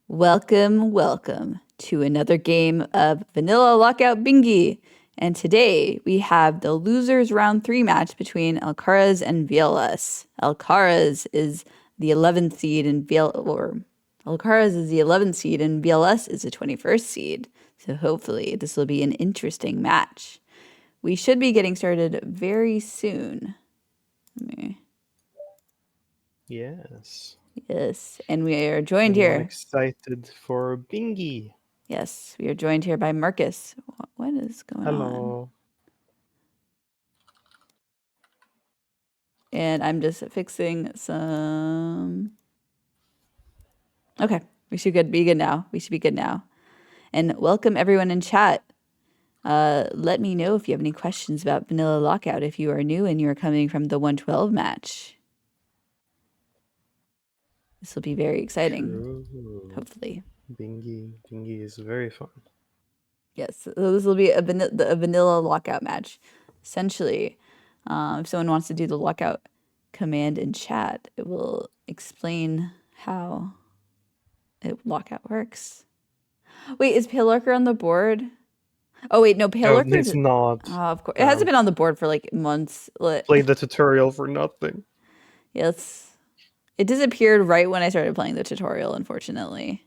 Welcome to another game of Vanilla Lockout Bingy. And today we have the losers round 3 match between Elkaras and VLS. Elkaras is the 11th seed and Elkaras is the 11th seed and VLS is the 21st seed. So hopefully this will be an interesting match. We should be getting started very soon. Yes. Yes, and we are joined I'm here. excited for Bingy. Yes, we are joined here by Marcus. What is going on? Hello. And I'm just fixing some. Okay, we should be good now. And welcome everyone in chat. Let me know if you have any questions about Vanilla Lockout if you are new and you are coming from the 112 match. This will be very exciting. True. Hopefully. Bingy is very fun. Yes, so this will be a Vanilla Lockout match. Essentially, if someone wants to do the Lockout command in chat, it will explain how Lockout works. Wait, is Pale Lurker on the board? Oh wait, no, Pale Lurker. It's not. Oh, of course, it hasn't been on the board for like months. Played the tutorial for nothing. Yes, it disappeared right when I started playing the tutorial. Unfortunately.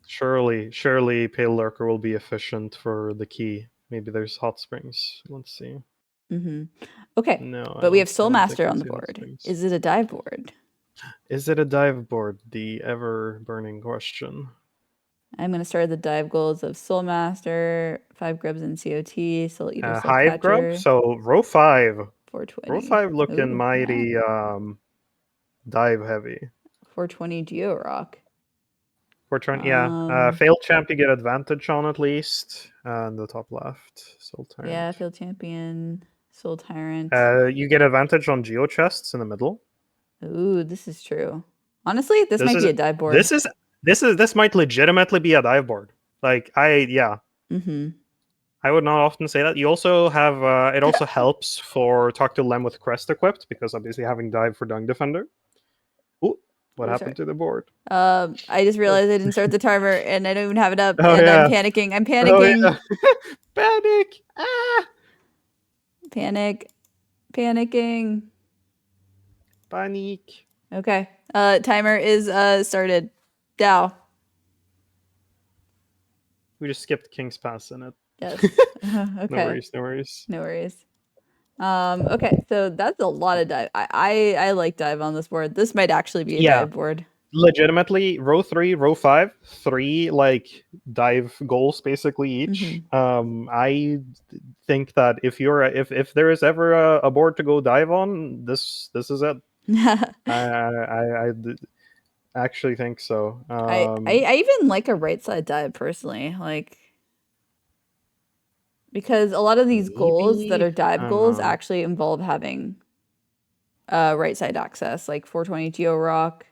Surely, Pale Lurker will be efficient for the key. Maybe there's hot springs. Let's see. Okay. No, but we have Soul Master on the board. Is it a dive board? Is it a dive board? The ever burning question. I'm going to start the dive goals of Soul Master, 5 grubs in COT, Soul Eater, Soul Hive Catcher. grub. So row 5. 420. Row 5 looking mighty dive heavy. 420 Geo Rock. 420, yeah. Failed champ, you get advantage on at least. And the top left, Soul Tyrant. Yeah, Failed Champion, Soul Tyrant. You get advantage on Geo chests in the middle. Ooh, this is true. Honestly, this might be a dive board. This might legitimately be a dive board. Like, I would not often say that. You also have, it also helps for Talk to Lem with Crest equipped, because obviously having dive for Dung Defender. Ooh, what happened to the board? I just realized I didn't start the timer and I don't even have it up. Oh, and yeah. I'm panicking. Oh, yeah. Panic! Ah! Panicking. Panic. Okay. Timer is started. Dow. We just skipped King's Pass in it. Yes. Okay. No worries. Okay, so that's a lot of dive. I like dive on this board. This might actually be a dive board. Legitimately, row 3, row 5, 3 like dive goals basically each. I think that if there is ever a board to go dive on, this is it. I actually think so. I even like a right side dive personally, like, because a lot of these goals that are dive goals actually involve having right side access, like 420 Geo Rock.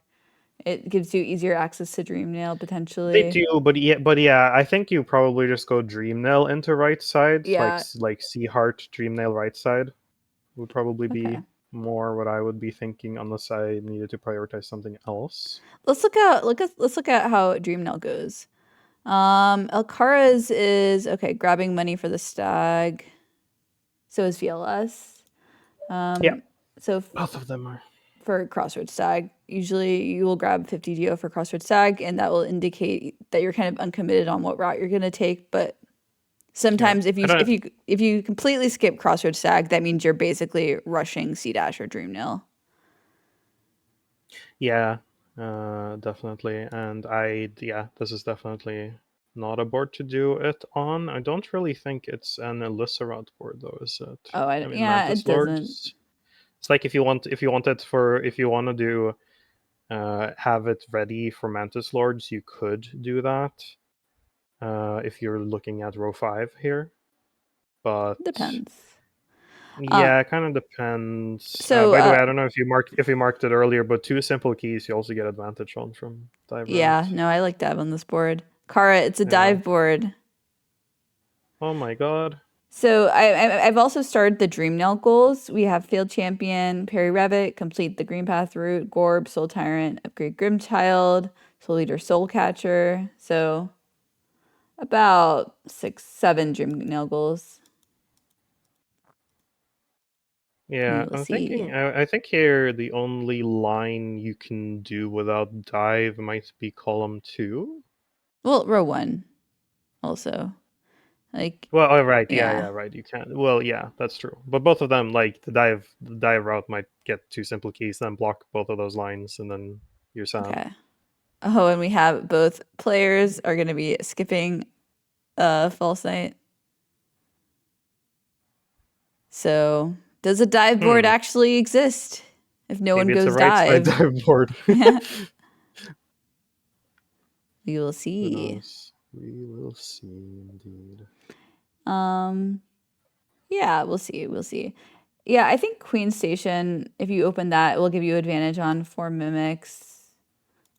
It gives you easier access to Dreamnail potentially. They do, but yeah, I think you probably just go Dreamnail into right side. Yeah. Like Sea Heart, Dreamnail right side would probably be more what I would be thinking, unless I needed to prioritize something else. Let's look at how Dreamnail goes. Elkaras is okay, grabbing money for the stag. So is VLS. Yeah. So both of them are. For Crossroads Stag, usually you will grab 50 Geo for Crossroads Stag, and that will indicate that you're kind of uncommitted on what route you're gonna take. But sometimes if you completely skip Crossroads Stag, that means you're basically rushing C Dash or Dreamnail. Yeah, definitely. And this is definitely not a board to do it on. I don't really think it's an Elisarad board though, is it? Oh, it doesn't. It's like if you want to do have it ready for Mantis Lords, you could do that. If you're looking at row 5 here, but depends. Yeah, it kind of depends. So, by the way, I don't know if you marked it earlier, but 2 simple keys you also get advantage on from dive. Yeah, no, I like dive on this board. Kara, it's a dive board. Oh my god. So I've also started the Dreamnail goals. We have Failed Champion, Parry Rabbit, complete the Green Path route, Gorb, Soul Tyrant, upgrade Grimchild, Soul Eater, Soul Catcher. So about 6, 7 Dream Nail goals. We Yeah, will I'm see. thinking. I think here the only line you can do without dive might be column 2. Well, row 1 also. Like, Well, oh, right, yeah. right. You can't. Well, yeah, that's true. But both of them, like the dive route might get 2 simple keys, then block both of those lines, and then you're sad. Okay. Oh, and we have both players are going to be skipping False Night. So, does a dive board Hmm. actually exist if no one Maybe it's a goes right side dive? dive board. We will Who see. knows? We will see, indeed. Um, yeah, we'll see. We'll see. Yeah, I think Queen Station, if you open that, it will give you advantage on 4 Mimics,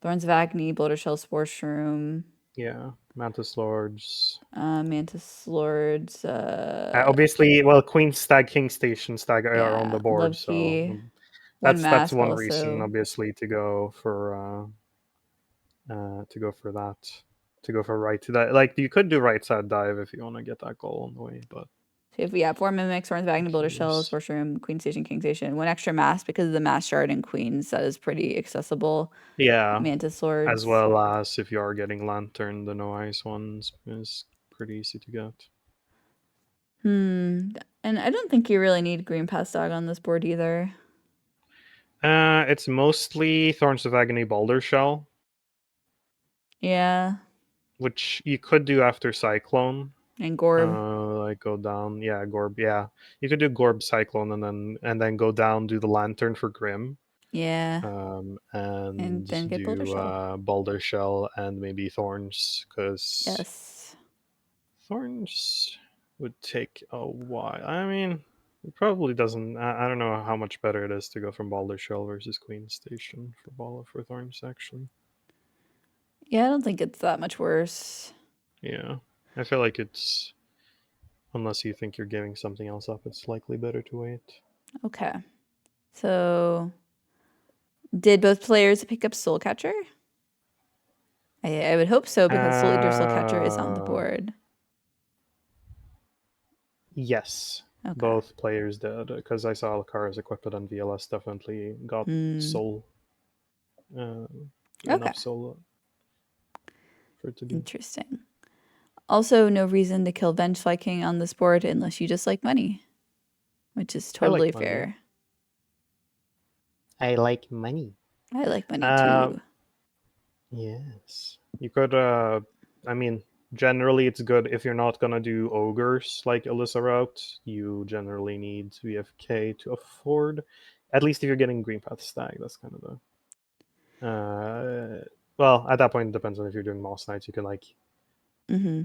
Thorns of Agony, Boulder Shell, Spore Shroom, Yeah, Mantis Lords. Mantis Lords, Obviously, well, Queen Stag, King Station Stag are on yeah, the board, Love so Key, One that's Mask one reason, also. obviously, to go for that, to go for right. That, like, you could do right side dive if you want to get that goal on the way, but So if we have 4 Mimics, Thorns of Agony, Boulder Shell, curious. Spore Shroom, Queen Station, King Station, 1 extra mask because of the mask shard and Queens, that is pretty accessible. Yeah, Mantis as Lords. well as if you are getting Lantern, the no ice ones is pretty easy to get. Hmm. And I don't think you really need Green Pass Dog on this board either. It's mostly Thorns of Agony Boulder Shell, Yeah. which you could do after Cyclone. And Gorb. Like go down, yeah, Gorb, yeah. You could do Gorb Cyclone and then go down, do the Lantern for Grim, Yeah. And and then get Boulder do Shell. Boulder Shell and maybe Thorns, because Yes. Thorns would take a while. I mean, it probably doesn't. I don't know how much better it is to go from Boulder Shell versus Queen Station for Thorns actually. Yeah, I don't think it's that much worse. Yeah, I feel like it's, unless you think you're giving something else up, it's likely better to wait. Okay. So, did both players pick up Soul Catcher? I would hope so because Soul Eater Soul Catcher is on the Uh, board. yes, Okay. both players did, because I saw Elkaras equipped and VLS definitely got Hmm. soul, uh, Okay. enough soul for it to be. Interesting. Also, no reason to kill Vengefly King on this board unless you just like money, which is I like totally money. fair. I like money. I like money Uh, too. yes. You could. I mean, generally it's good if you're not gonna do ogres like Alyssa route. You generally need VFK to afford. At least if you're getting Green Path Stag, that's kind of the. Well, at that point, it depends on if you're doing Moss Knights. You can like Hmm.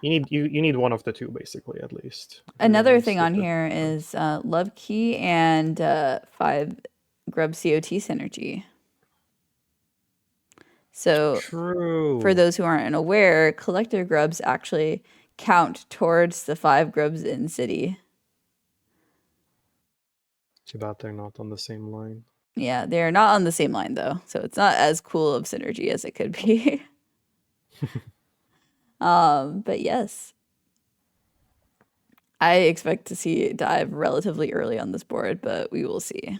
you need one of the two basically at least. Another thing Stick on with here them. is Love Key and 5 Grub COT synergy. So, for True. those who aren't aware, collector grubs actually count towards the 5 grubs in city. Too bad they're not on the same line. Yeah, they're not on the same line though, so it's not as cool of synergy as it could be. But yes, I expect to see dive relatively early on this board, but we will see.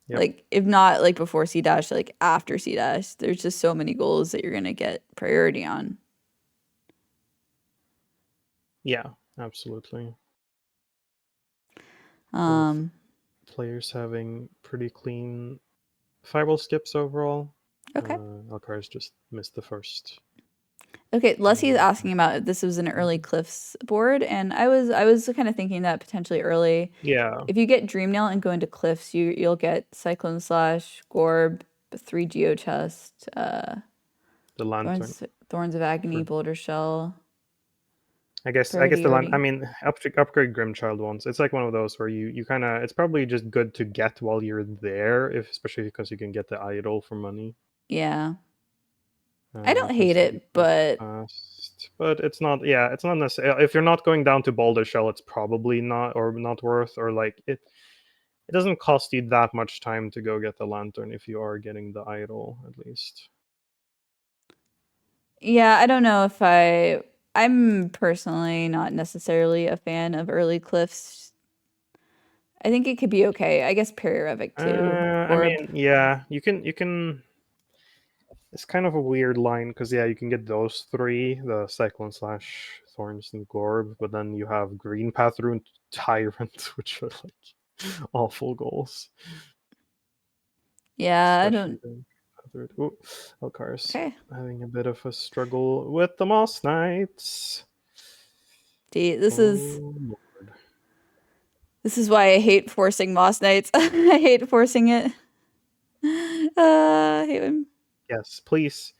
Yep. Like, if not like before C dash, like after C dash, there's just so many goals that you're gonna get priority on. Yeah. Absolutely. Both Um, players having pretty clean fireball skips overall. okay. Elkaras just missed the first. Okay, Leslie is Uh, asking about if this was an early Cliffs board, and I was kind of thinking that potentially early. yeah, If you get Dreamnail and go into Cliffs, you'll get Cyclone Slash, Gorb, 3 Geo Chest, the lantern Thorns of Agony, for. Boulder Shell, I guess the land. I Priority. mean, upgrade Grimchild ones. It's like one of those where you kind of. It's probably just good to get while you're there, if especially because you can get the idol for money. Yeah, I don't hate Tends to be it, quite but fast. But it's not. Yeah, it's not necessarily. If you're not going down to Boulder Shell, it's probably not or not worth or like it. It doesn't cost you that much time to go get the lantern if you are getting the idol at least. Yeah, I don't know if I'm personally not necessarily a fan of early cliffs. I think it could be okay. I guess Perirevic too. I Gorb. mean, yeah, you can. It's kind of a weird line because yeah, you can get those three, the Cyclone Slash, Thorns, and Gorb, but then you have Green Path Rune, Tyrant, which are like awful goals, Yeah, I especially don't. the third. Oh, Elkaras Okay. having a bit of a struggle with the Moss Knights. See, Oh Lord. this is why I hate forcing Moss Knights. I hate forcing it. I hate him. Yes, please,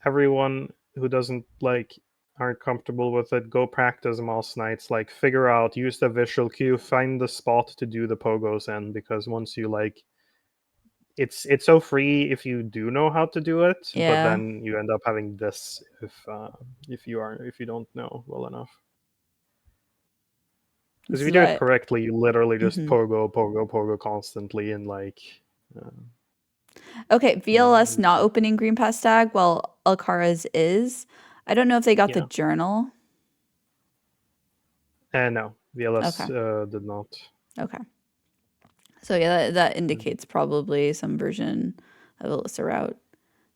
everyone who doesn't like aren't comfortable with it, go practice Moss Knights. Like, figure out, use the visual cue, find the spot to do the pogos in. Because once you like, it's so free if you do know how to do it, but Yeah. then you end up having this if you don't know well enough. Because This if you is do it why. correctly, you literally just Hmm. pogo, pogo, pogo constantly, and like, uh, Okay, yeah, VLS not opening Green Pass Stag, while Elkaras is. I don't know if they got the yeah. journal. And no, VLS Okay. did not. Okay. So yeah, that indicates probably some version of Alyssa route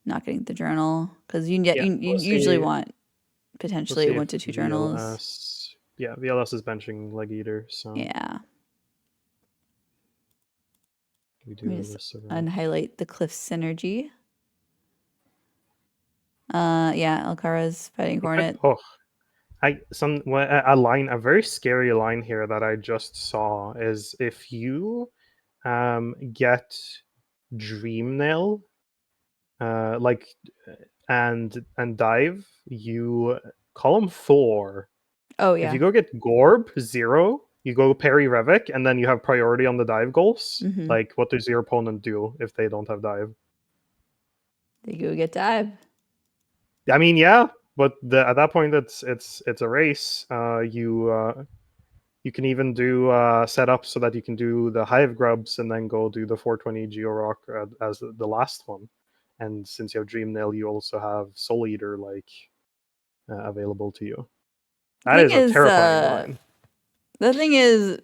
not getting the journal because you get Yeah, you usually want we'll potentially see one if to two journals. VLS. Yeah, VLS is benching Leg Eater, so Yeah. we Let me do just this around. unhighlight the cliff synergy. Yeah, Alcaraz fighting You could, Hornet. oh, a line, a very scary line here that I just saw is if you get Dream Nail, like, and dive, you column 4. Oh If yeah. you go get Gorb 0, you go parry Revic, and then you have priority on the dive goals. Mm-hmm. Like, what does your opponent do if they don't have dive? They go get dive. I mean, yeah, but at that point, it's a race. You can even do set up so that you can do the Hive Grubs and then go do the 420 Geo Rock as the last one. And since you have Dream Nail, you also have Soul Eater available to you. The That thing is a is, terrifying line. the thing is,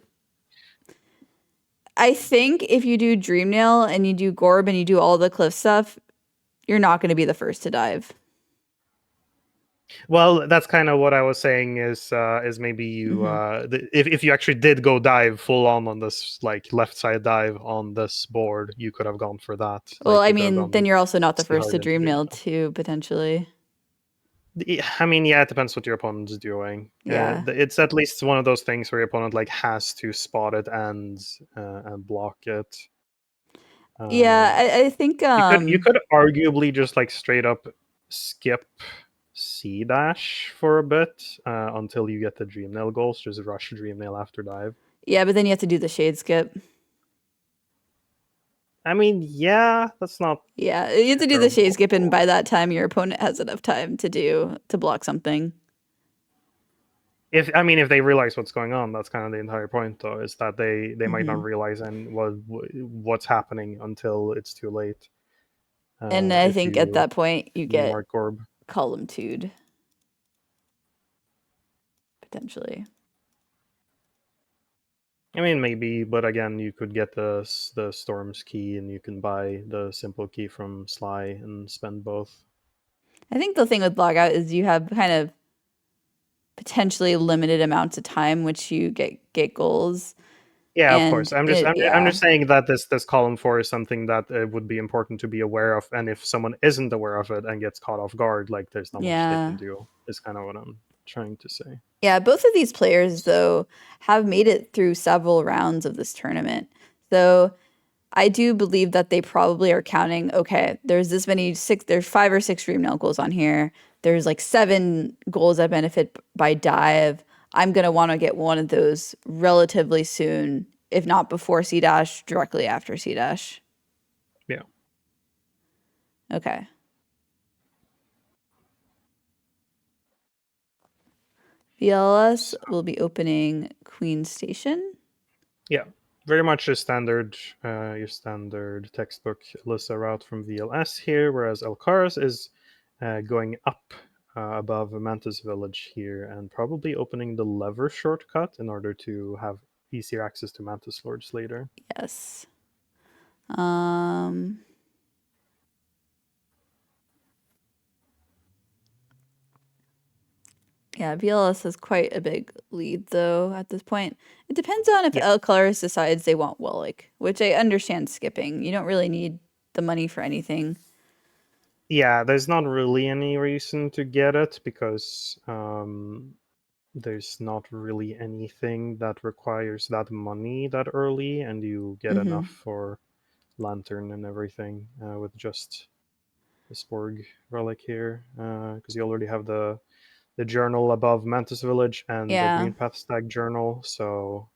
I think if you do Dream Nail and you do Gorb and you do all the cliff stuff, you're not going to be the first to dive. Well, that's kind of what I was saying is maybe you Hmm. if you actually did go dive full on this like left side dive on this board, you could have gone for that. Well, Like, I you could have mean, then gone you're also not the stay first hard to into Dream Dream Nail Nail. too, potentially. I mean, yeah, it depends what your opponent's doing. Yeah. It's at least one of those things where your opponent like has to spot it and block it. Yeah, Um, I think you could arguably just like straight up skip C dash for a bit until you get the Dream Nail goals. Just rush Dream Nail after dive. yeah, but then you have to do the shade skip. I mean, yeah, that's not Yeah, you have to do the shade skip, and terrible. by that time, your opponent has enough time to block something. If they realize what's going on, that's kind of the entire point, though, is that they might not Hmm. realize and what's happening until it's too late. And I If think at you that point, you get mark Gorb. column 2'd, potentially. I mean, maybe, but again, you could get the Storm's key, and you can buy the simple key from Sly and spend both. I think the thing with Lockout is you have kind of potentially limited amounts of time which you get goals, Yeah, of course. and I'm yeah, just saying that this column 4 is something that would be important to be aware of, and if someone isn't aware of it and gets caught off guard, like, there's not much they can yeah. do. Is kind of what I'm trying to say. Yeah, both of these players, though, have made it through several rounds of this tournament. So I do believe that they probably are counting, okay, there's this many there's 5 or 6 Dream Nail goals on here. There's like 7 goals that benefit by dive. I'm gonna want to get one of those relatively soon, if not before C dash, directly after C dash. Yeah. Okay. VLS So, will be opening Queen Station. yeah, very much a standard, your standard textbook Alyssa route from VLS here, whereas Elkaras is going up above Mantis Village here, and probably opening the lever shortcut in order to have easier access to Mantis Lords later. Yes. Um, yeah, VLS has quite a big lead though at this point. It depends on if Yeah, Elkaras decides they want Wallach, which I understand skipping. You don't really need the money for anything. yeah. There's not really any reason to get it because there's not really anything that requires that money that early, and you get enough for Lantern and everything with just the Sporg relic here because you already have the journal above Mantis Village and the Yeah. Green Path Stag journal, so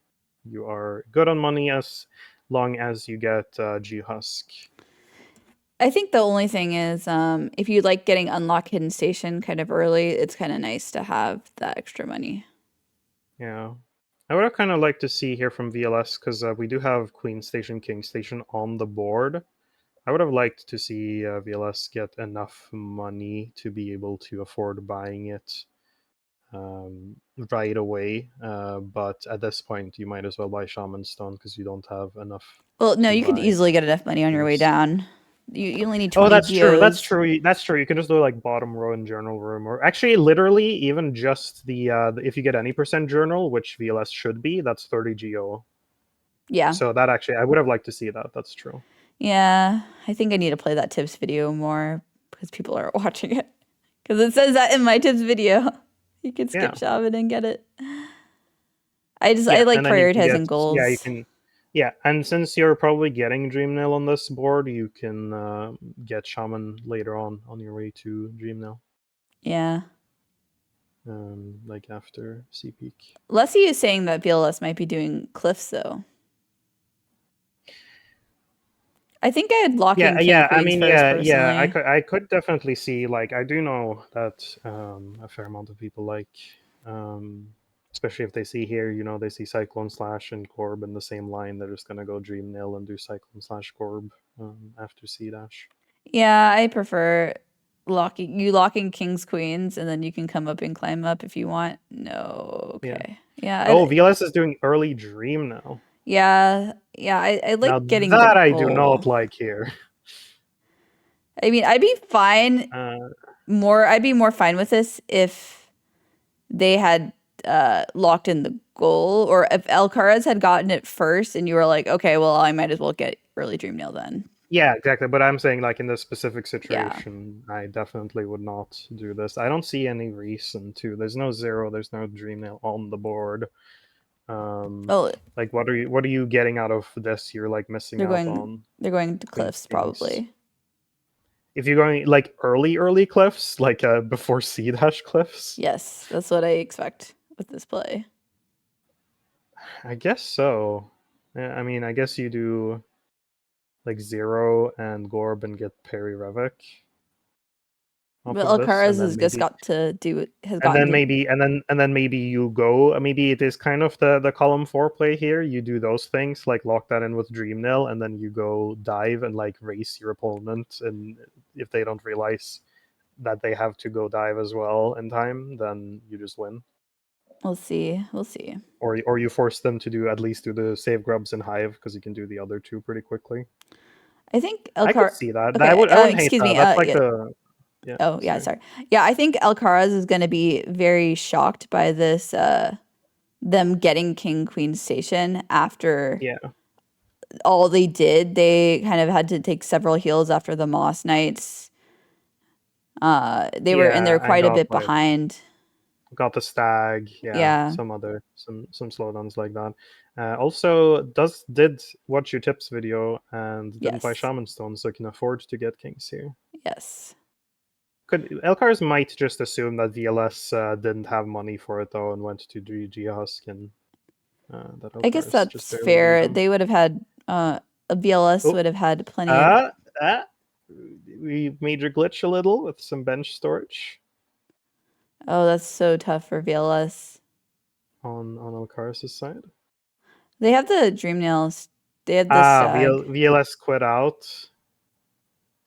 you are good on money as long as you get G-Husk. I think the only thing is, if you like getting unlock hidden station kind of early, it's kind of nice to have that extra money. Yeah. I would have kind of liked to see here from VLS because we do have Queen Station, King Station on the board. I would have liked to see VLS get enough money to be able to afford buying it right away. But at this point, you might as well buy Shaman Stone because you don't have enough Well, no, to you could buy easily get enough money on your way things. down. You only need Oh, 20 that's true. That's geos. true. That's true. You can just do like bottom row in journal room, or actually, literally, even just if you get any percent journal, which VLS should be, that's 30 GO. Yeah. So that actually, I would have liked to see that. That's true. Yeah. I think I need to play that tips video more because people are watching it. Because it says that in my tips video. You can Yeah, skip Shaman and get it. I yeah, like and then you can get prioritizing you goals. can yeah, and since you're probably getting Dreamnail on this board, you can get Shaman later on your way to Dreamnail, Yeah. like after C Peak. Leslie is saying that VLS might be doing cliffs though. I think I'd lock in Yeah, king yeah. I queens mean, first yeah. I personally. could definitely see like I do know that a fair amount of people like, especially if they see here, they see Cyclone Slash and Corb in the same line. They're just gonna go Dream Nail and do Cyclone Slash Corb after C Dash. Yeah, I prefer locking kings queens and then you can come up and climb up if you want. No, Yeah. okay. Yeah, Oh, VLS is doing early Dream now. yeah, I Now like getting the that I do not goal. like here. I mean, I'd be fine Uh, I'd be more fine with this if they had locked in the goal, or if Elkaras had gotten it first and you were like, okay, well, I might as well get early Dream Nail then. yeah, exactly. But I'm saying like in this specific Yeah. situation, I definitely would not do this. I don't see any reason to. There's no zero. There's no Dream Nail on the board. Um, Oh, like what are you getting out of this? You're like missing they're out going on they're going to Queen cliffs Kings. probably. If you're going like early cliffs, like before C dash cliffs, Yes, that's what I expect with this play. I guess so. Yeah, I mean, I guess you do like Zero and Gorb and get Perry Revok off But of this, Elkaras has just got to do it has and gotten then to maybe and then maybe you go maybe it is kind of the column 4 play here. You do those things like lock that in with Dreamnail, and then you go dive and like race your opponent, and if they don't realize that they have to go dive as well in time, then you just win. we'll see. We'll see. Or you force them to do at least do the save grubs and hive because you can do the other two pretty quickly. I think I could Elkar see that. I okay, would I wouldn't hate excuse that. me. That's like Yeah. the yeah, Oh, yeah, sorry. sorry. Yeah, I think Elkaras is going to be very shocked by this them getting king queen station after Yeah. all they did. They kind of had to take several heals after the Moss Knights. They were and they're Yeah, and quite a bit behind. got the stag, yeah, Yeah. some other some slowdowns like that. Also, did watch your tips video and didn't buy Yes. shaman stone, so can afford to get kings here. Yes. Could Elcars might just assume that VLS didn't have money for it though and went to GG Husk, and that I guess Elcars just that's barely beat fair. them. They would have had a BLS Oh, would have had plenty of. uh, uh, we major glitch a little with some bench storage Oh, that's so tough for VLS. on Elcars' side. They have the dream nails. They had the stag. VLS quit out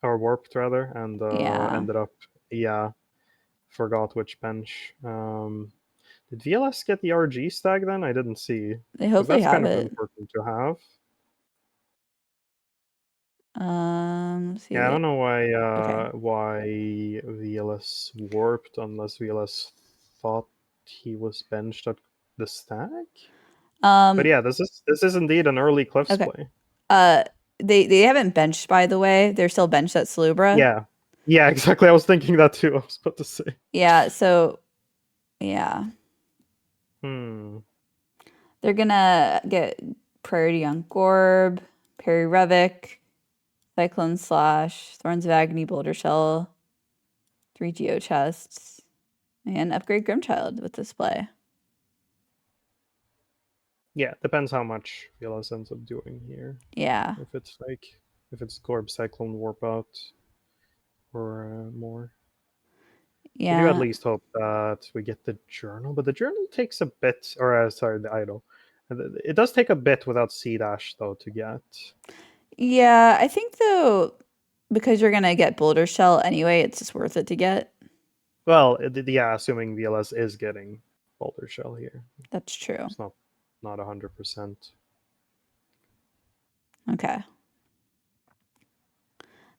or warped rather, and Yeah. ended up Yeah, forgot which bench. Did VLS get the RG stag then? I didn't see. They Because hopefully that's have kind of it. important to have. Let's see Yeah, I don't it. know Okay. why VLS warped unless VLS thought he was benched at the stag. But yeah, this is indeed an early Cliffs Okay. play. Uh, they haven't benched, by the way. They're still benched at Salubra. Yeah. Yeah, exactly. I was thinking that too. I was about to say. Yeah, so yeah. Hmm. They're gonna get Priority on Gorb, Perry Revik, Cyclone Slash, Thorns of Agony, Boulder Shell, 3 Geo chests, and upgrade Grimchild with this play. Yeah, depends how much VLS ends up doing here. Yeah. If it's Gorb Cyclone Warp out or more. We do at Yeah. least hope that we get the journal, but the journal takes a bit, or sorry, the idol. It does take a bit without C dash though to get. Yeah, I think though, because you're gonna get Boulder Shell anyway, it's just worth it to get. Well, yeah, assuming VLS is getting Boulder Shell here, That's true. it's not 100%. Okay.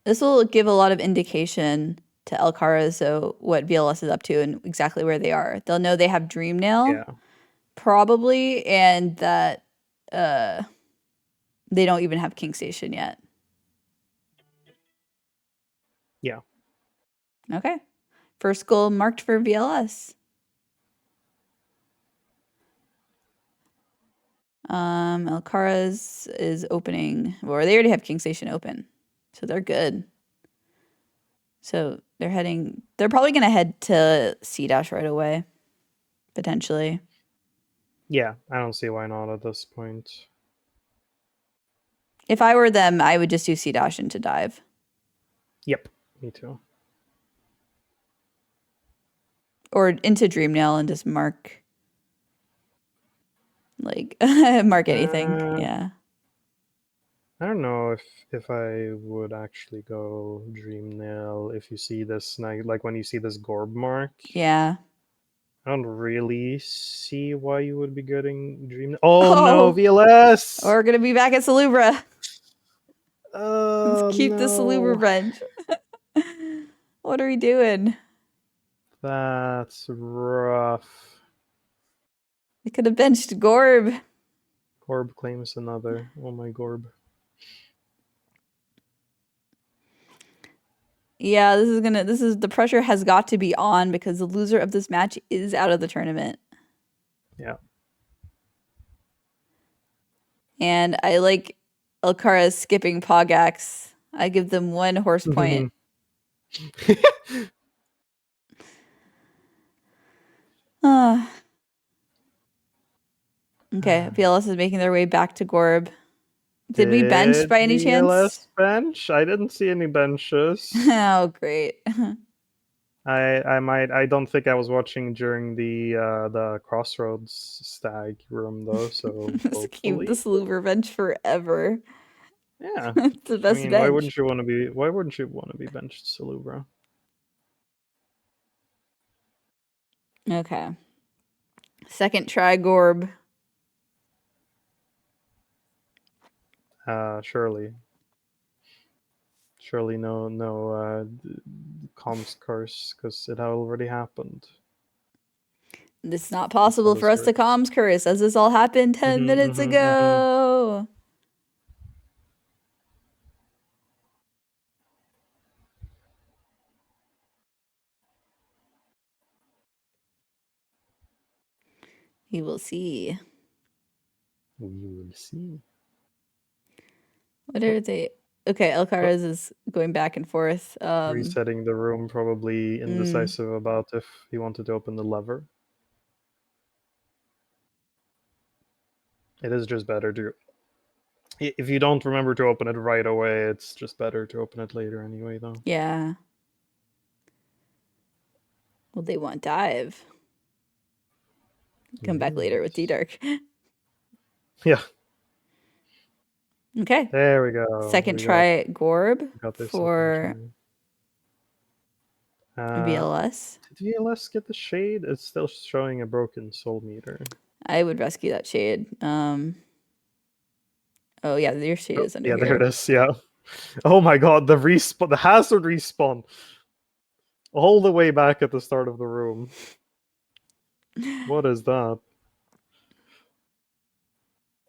This will give a lot of indication to Elkaras, so what VLS is up to and exactly where they are. They'll know they have Dreamnail, Yeah, probably, and that they don't even have King Station yet. yeah. Okay. First goal marked for VLS. Elkaras is opening, or they already have King Station open, so they're good. So they're probably going to head to C Dash right away, potentially. Yeah, I don't see why not at this point. If I were them, I would just do C Dash into dive. Yep, me too. Or into Dreamnail and just mark, mark anything. Uh, Yeah. I don't know if I would actually go Dream Nail if you see this like when you see this Gorb mark. Yeah. I don't really see why you would be getting Dream. Oh no, Oh, VLS! we're going to be back at Salubra. Let's Oh keep the Salubra no, bench. What are we doing? that's rough. They could have benched Gorb. Gorb claims another. Oh my Gorb. Yeah, the pressure has got to be on because the loser of this match is out of the tournament. Yeah. And I like Elkaras skipping Pogax. I give them 1 horse point. Okay, VLS is making their way back to Gorb. Did we bench Did by any chance? VLS bench? I didn't see any benches. Oh, great. I don't think I was watching during the Crossroads stag room though, so Let's keep the hopefully. Salubra bench forever. Yeah. It's the I best mean, bench. why wouldn't you want to be benched Salubra? Okay. Second try Gorb. Surely. Surely no comms curse because it had already happened. It's not possible What for is us to yours? comms curse as this all happened 10 Mm-hmm, minutes mm-hmm, mm-hmm. ago. You will see. We will see. What Oh, are they? Okay, oh, Elkaras is going back and forth. resetting the room, probably Mm, indecisive about if he wanted to open the lever. It is just better to if you don't remember to open it right away, it's just better to open it later anyway, though. yeah. Well, they want dive. Come back later with Yes. D-Dark. Yeah, Okay. there we go. Second try Gorb We got their second for try. VLS. Did VLS get the shade? It's still showing a broken soul meter. I would rescue that shade. Oh yeah, your shade Oh, is under yeah, there it here. is. Yeah. Oh my god, the respawn, the hazard respawn, all the way back at the start of the room. What is that?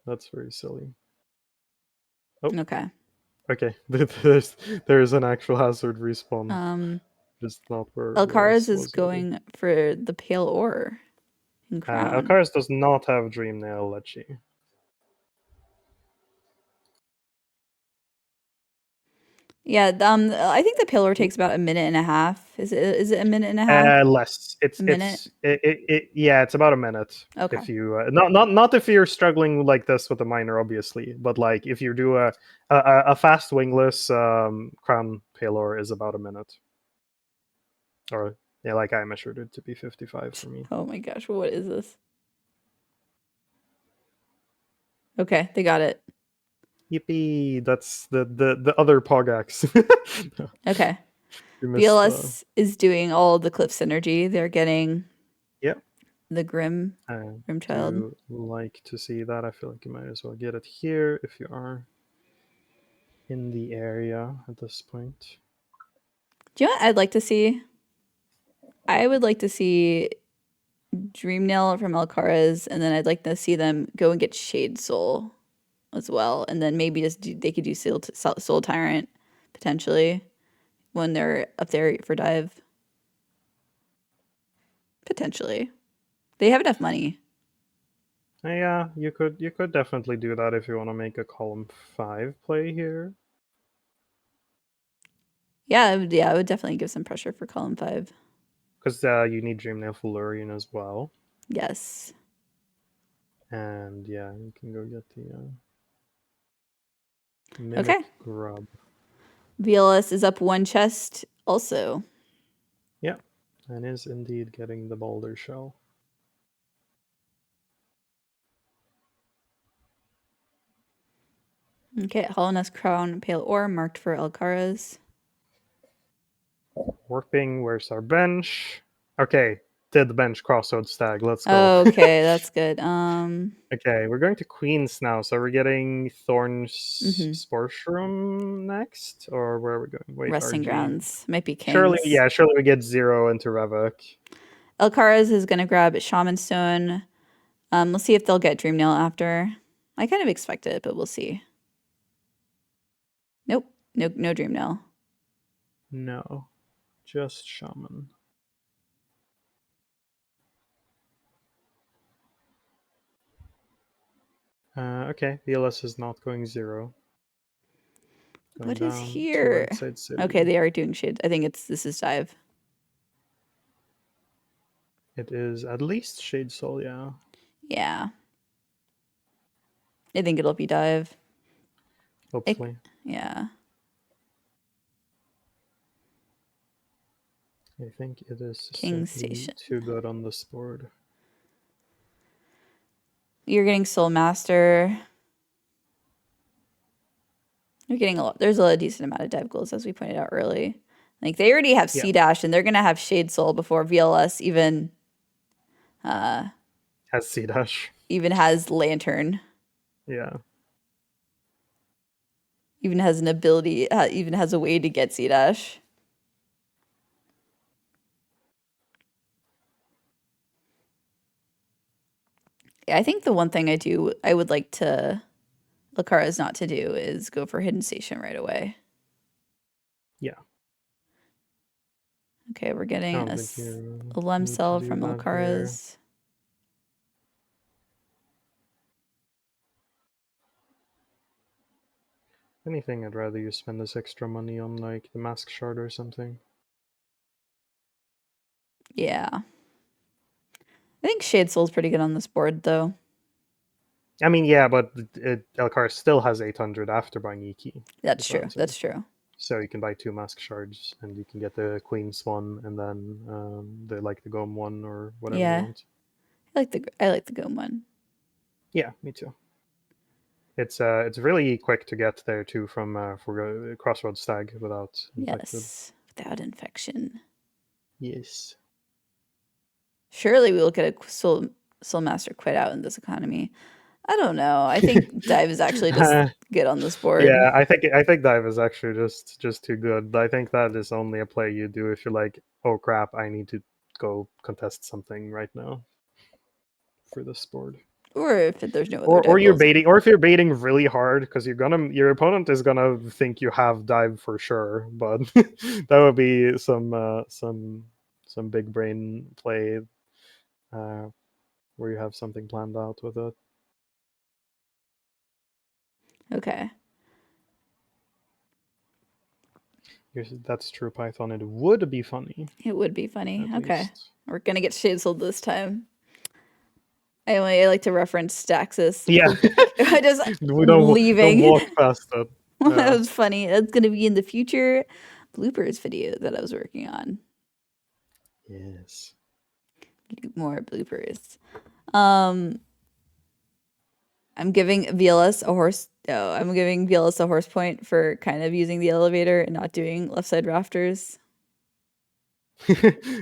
That's very silly. Oh, Okay. okay. There's an actual hazard respawn, just not where Elkaras VLS is was already. going for the pale ore in Crown. Elkaras does not have Dream Nail Lechi. Yeah, I think the pale ore takes about a minute and a half. Is it a minute and a half? Less. A minute? Yeah, it's about a minute. Okay. If you not if you're struggling like this with a miner, obviously, but like if you do a fast wingless crown paylor is about a minute. Or yeah, like I measured it to be 55 for me. Oh my gosh, what is this? Okay, they got it. Yippee! That's the other Pogax. Okay. You missed the. VLS is doing all the Cliff synergy. They're getting Yep. the Grim I Child. do like to see that. I feel like you might as well get it here if you are in the area at this point. Do you know what I'd like to see? I would like to see Dreamnail from Elkaras, and then I'd like to see them go and get Shade Soul as well, and then maybe they could do Soul Tyrant potentially when they're up there for dive. Potentially, they have enough money. Yeah, you could definitely do that if you want to make a column 5 play here. Yeah, it would definitely give some pressure for column 5. Because you need Dreamnail Fulurian as well. Yes. And yeah, you can go get the Okay. Mimic Grub. VLS is up one chest also. Yeah, and is indeed getting the Boulder Shell. Okay, Hollowness Crown Pale Ore marked for Elkaras. Warping, where's our bench? Okay, did the bench Crossroads Stag, let's go. Okay, that's good. Okay, we're going to Queens now, so we're getting Thorn's Mhm. Spore Shroom next? Or where are we going? Wait, Resting RG. grounds. Might be Surely, Kings. yeah, surely we get 0 into Revok. Elkaras is gonna grab Shaman Stone. We'll see if they'll get Dreamnail after. I kind of expect it, but we'll see. Nope. No Dreamnail. No, just Shaman. Okay, VLS is not going 0. Going What is down to here? right side city. Okay, they are doing shade. I think this is dive. It is at least Shade Soul, yeah. Yeah. I think it'll be dive. Hopefully. Yeah. I think it is King simply Station. too good on this board. You're getting Soul Master. You're getting a lot. There's a decent amount of dive goals, as we pointed out early. Like they already have Yeah. C Dash, and they're gonna have Shade Soul before VLS Has C Dash. even has Lantern. Yeah. Even has an ability. Even has a way to get C Dash. Yeah, I think the one thing I would like to Lakara's not to do is go for Hidden Station right away. Yeah. Okay, we're getting I a don't think you Lem need to Cell do from that here. Lakara's. Anything, I'd rather you spend this extra money on like the Mask Shard or something. Yeah. I think Shade Soul's pretty good on this board, though. I mean, yeah, but Elkar still has 800 after buying Iki. That's true. That's true. So you can buy 2 Mask Shards, and you can get the Queen's one, and then the Gom one or whatever you Yeah. want. I like the Gome one. Yeah, me too. It's really quick to get there too from for Crossroads Stag without infected. Yes, without infection. Yes. Surely we will get a Soul Master quit out in this economy. I don't know. I think dive is actually just good on this board. Yeah, I think dive is actually just too good. I think that is only a play you do if you're like, oh crap, I need to go contest something right now for this board. Or if there's no other Or dive you're goals. baiting, or if you're baiting really hard because your opponent is gonna think you have dive for sure, but that would be some big brain play uh, where you have something planned out with it. Okay. That's true, Python. It would be funny. It would be funny. At Okay. least. We're going to get Shade Soul this time. I like to reference Staxis. Yeah. I just We don't leaving. walk past it. That Yeah. was funny. That's going to be in the future bloopers video that I was working on. Yes. More bloopers. I'm giving VLS a horse. Oh, I'm giving VLS a horse point for kind of using the elevator and not doing left side rafters.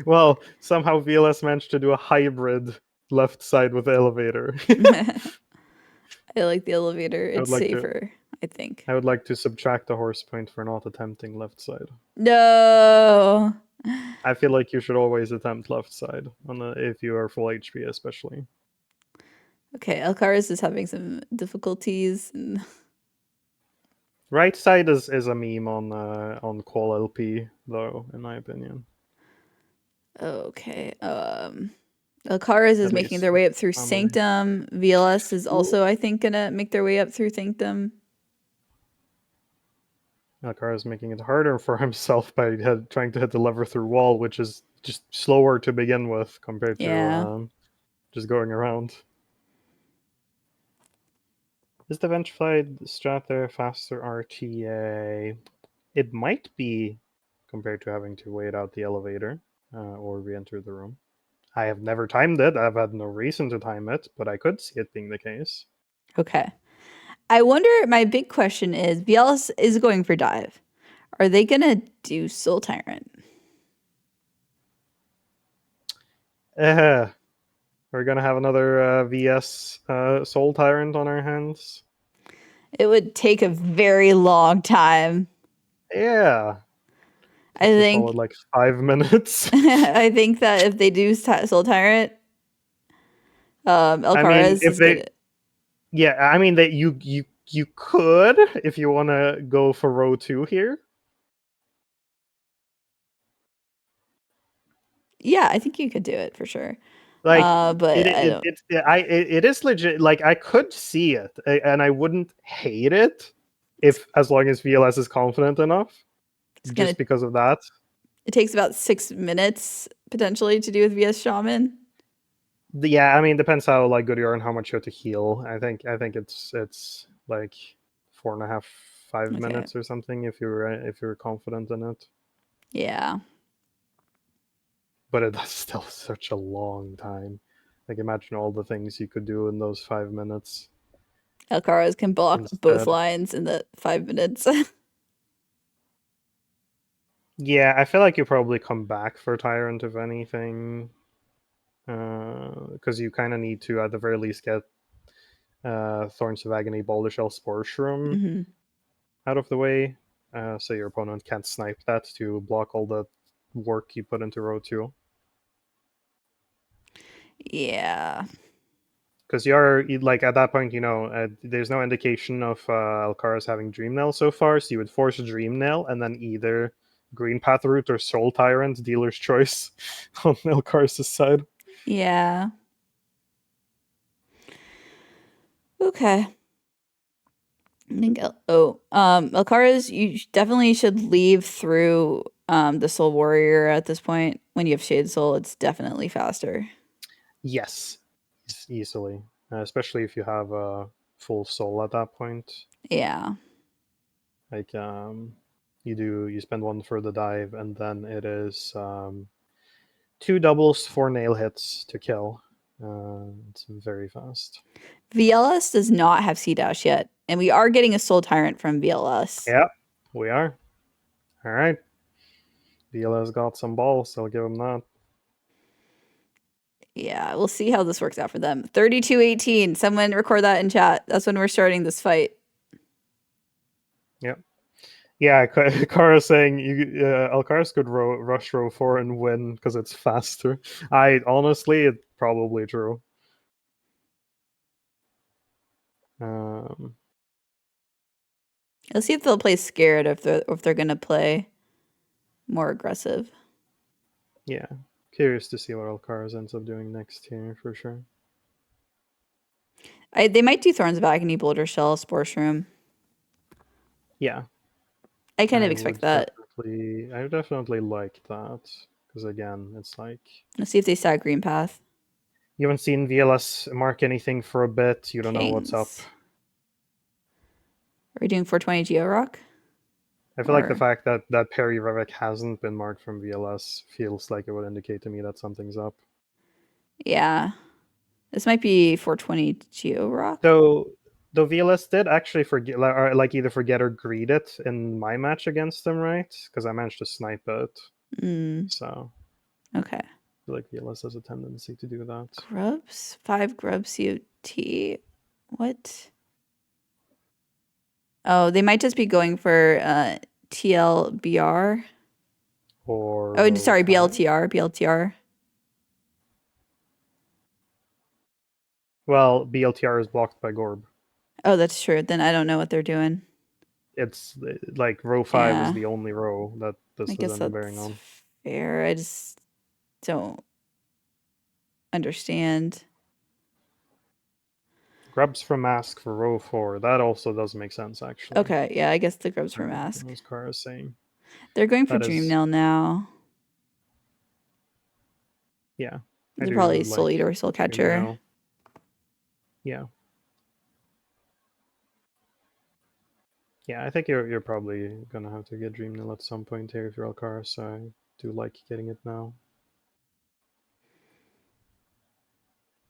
Well, somehow VLS managed to do a hybrid left side with elevator. I like the elevator. It's safer, I think. I would like to subtract a horse point for not attempting left side. No. I feel like you should always attempt left side if you are full HP, especially. Okay, Elkaras is having some difficulties. Right side is a meme on Qual LP though, in my opinion. Okay. Elkaras is making their way up through Sanctum. VLS is also, I think, gonna make their way up through Sanctum. Elkaras is making it harder for himself by trying to hit the lever through wall, which is just slower to begin with compared to just going around. Is the Vengeflight strat there faster RTA? It might be compared to having to wait out the elevator or re-enter the room. I have never timed it. I've had no reason to time it, but I could see it being the case. Okay. I wonder, my big question is, VLS is going for dive. Are they going to do Soul Tyrant? We're going to have another VS Soul Tyrant on our hands. It would take a very long time. Yeah. I think solid, like 5 minutes. I think that if they do Soul Tyrant, Elkaras is good. Yeah, I mean that you could if you want to go for row 2 here. Yeah, I think you could do it for sure. Like, but it is legit. Like, I could see it, and I wouldn't hate it as long as VLS is confident enough. Just because of that. It takes about 6 minutes potentially to do with VS Shaman. Yeah, I mean, depends how like good you are and how much you have to heal. I think it's like 4.5, 5 minutes or something if you're confident in it. Yeah. But that's still such a long time. Like, imagine all the things you could do in those 5 minutes. Elkaras can block both lines in the 5 minutes. Yeah, I feel like you probably come back for Tyrant if anything. Because you kind of need to, at the very least, get Thorns of Agony, Boulder Shell, Spore Shroom out of the way. So your opponent can't snipe that to block all the work you put into row 2. Yeah. Because you're like at that point, there's no indication of Elkaras having Dream Nail so far, so you would force a Dream Nail and then either Green Path Root or Soul Tyrant, dealer's choice on Elkaras' side. Yeah. Okay. I think Elkaras, you definitely should leave through the Soul Warrior at this point. When you have Shade Soul, it's definitely faster. Yes, easily, especially if you have a full soul at that point. Yeah. Like you spend 1 for the dive, and then it is 2 doubles, 4 nail hits to kill. It's very fast. VLS does not have C-Dash yet, and we are getting a Soul Tyrant from VLS. Yeah, we are. All right. VLS got some balls, I'll give him that. Yeah, we'll see how this works out for them. 32-18. Someone record that in chat. That's when we're starting this fight. Yep. Yeah, Kara's saying Elkaras could rush row 4 and win because it's faster. Honestly, it's probably true. Let's see if they'll play scared, if they're gonna play more aggressive. Yeah, curious to see what Elkaras ends up doing next here for sure. They might do Thorns of Agony, Boulder Shell, Spore Shroom. Yeah, I kind of expect that. I definitely like that because again, it's like Let's see if they stag Green Path. you haven't seen VLS mark anything for a bit. You don't know what's up. Are we doing 420 Geo Rock? I feel like the fact that Perry Revek hasn't been marked from VLS feels like it would indicate to me that something's up. Yeah. This might be 420 Geo Rock. Though VLS did actually forget, like either forget or greet it in my match against them, right? Because I managed to snipe it. So. Okay. I feel like VLS has a tendency to do that. Grubs? 5 Grubs COT. What? Oh, they might just be going for TLBR. Or oh, sorry, BLTR. BLTR. Well, BLTR is blocked by Gorb. Oh, that's true. Then I don't know what they're doing. It's like row 5 is the only row that this has any bearing on. Fair. I just don't understand. Grubs for mask for row 4. That also does make sense, actually. Okay, yeah, I guess the grubs for mask. As Kara is saying. They're going for Dreamnail now. Yeah. They're probably Soul Eater or Soul Catcher. Yeah. Yeah, I think you're probably gonna have to get Dreamnail at some point here if you're Elkaras, so I do like getting it now.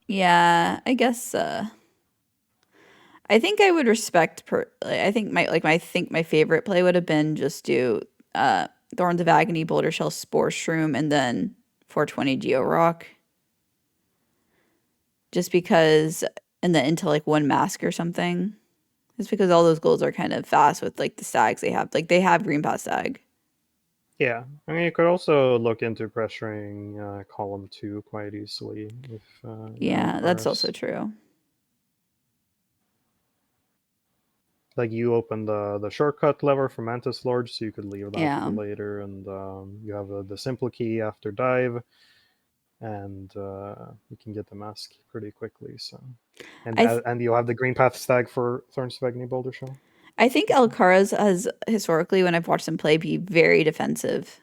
Yeah, I guess I think I would respect I think my favorite play would have been just do Thorns of Agony, Boulder Shell, Spore Shroom, and then 420 Geo Rock. Just because, and then into like one mask or something. It's because all those goals are kind of fast with like the stags they have. Like they have Green Path Stag. Yeah, I mean, you could also look into pressuring column 2 quite easily. If yeah, that's also true. Like you open the shortcut lever for Mantis Lord, so you could leave that for later, and you have the simple key after dive, and you can get the mask pretty quickly. So, and you'll have the Green Path Stag for Thorns of Agony Boulder Shell. I think Elkaras has historically, when I've watched them play, be very defensive,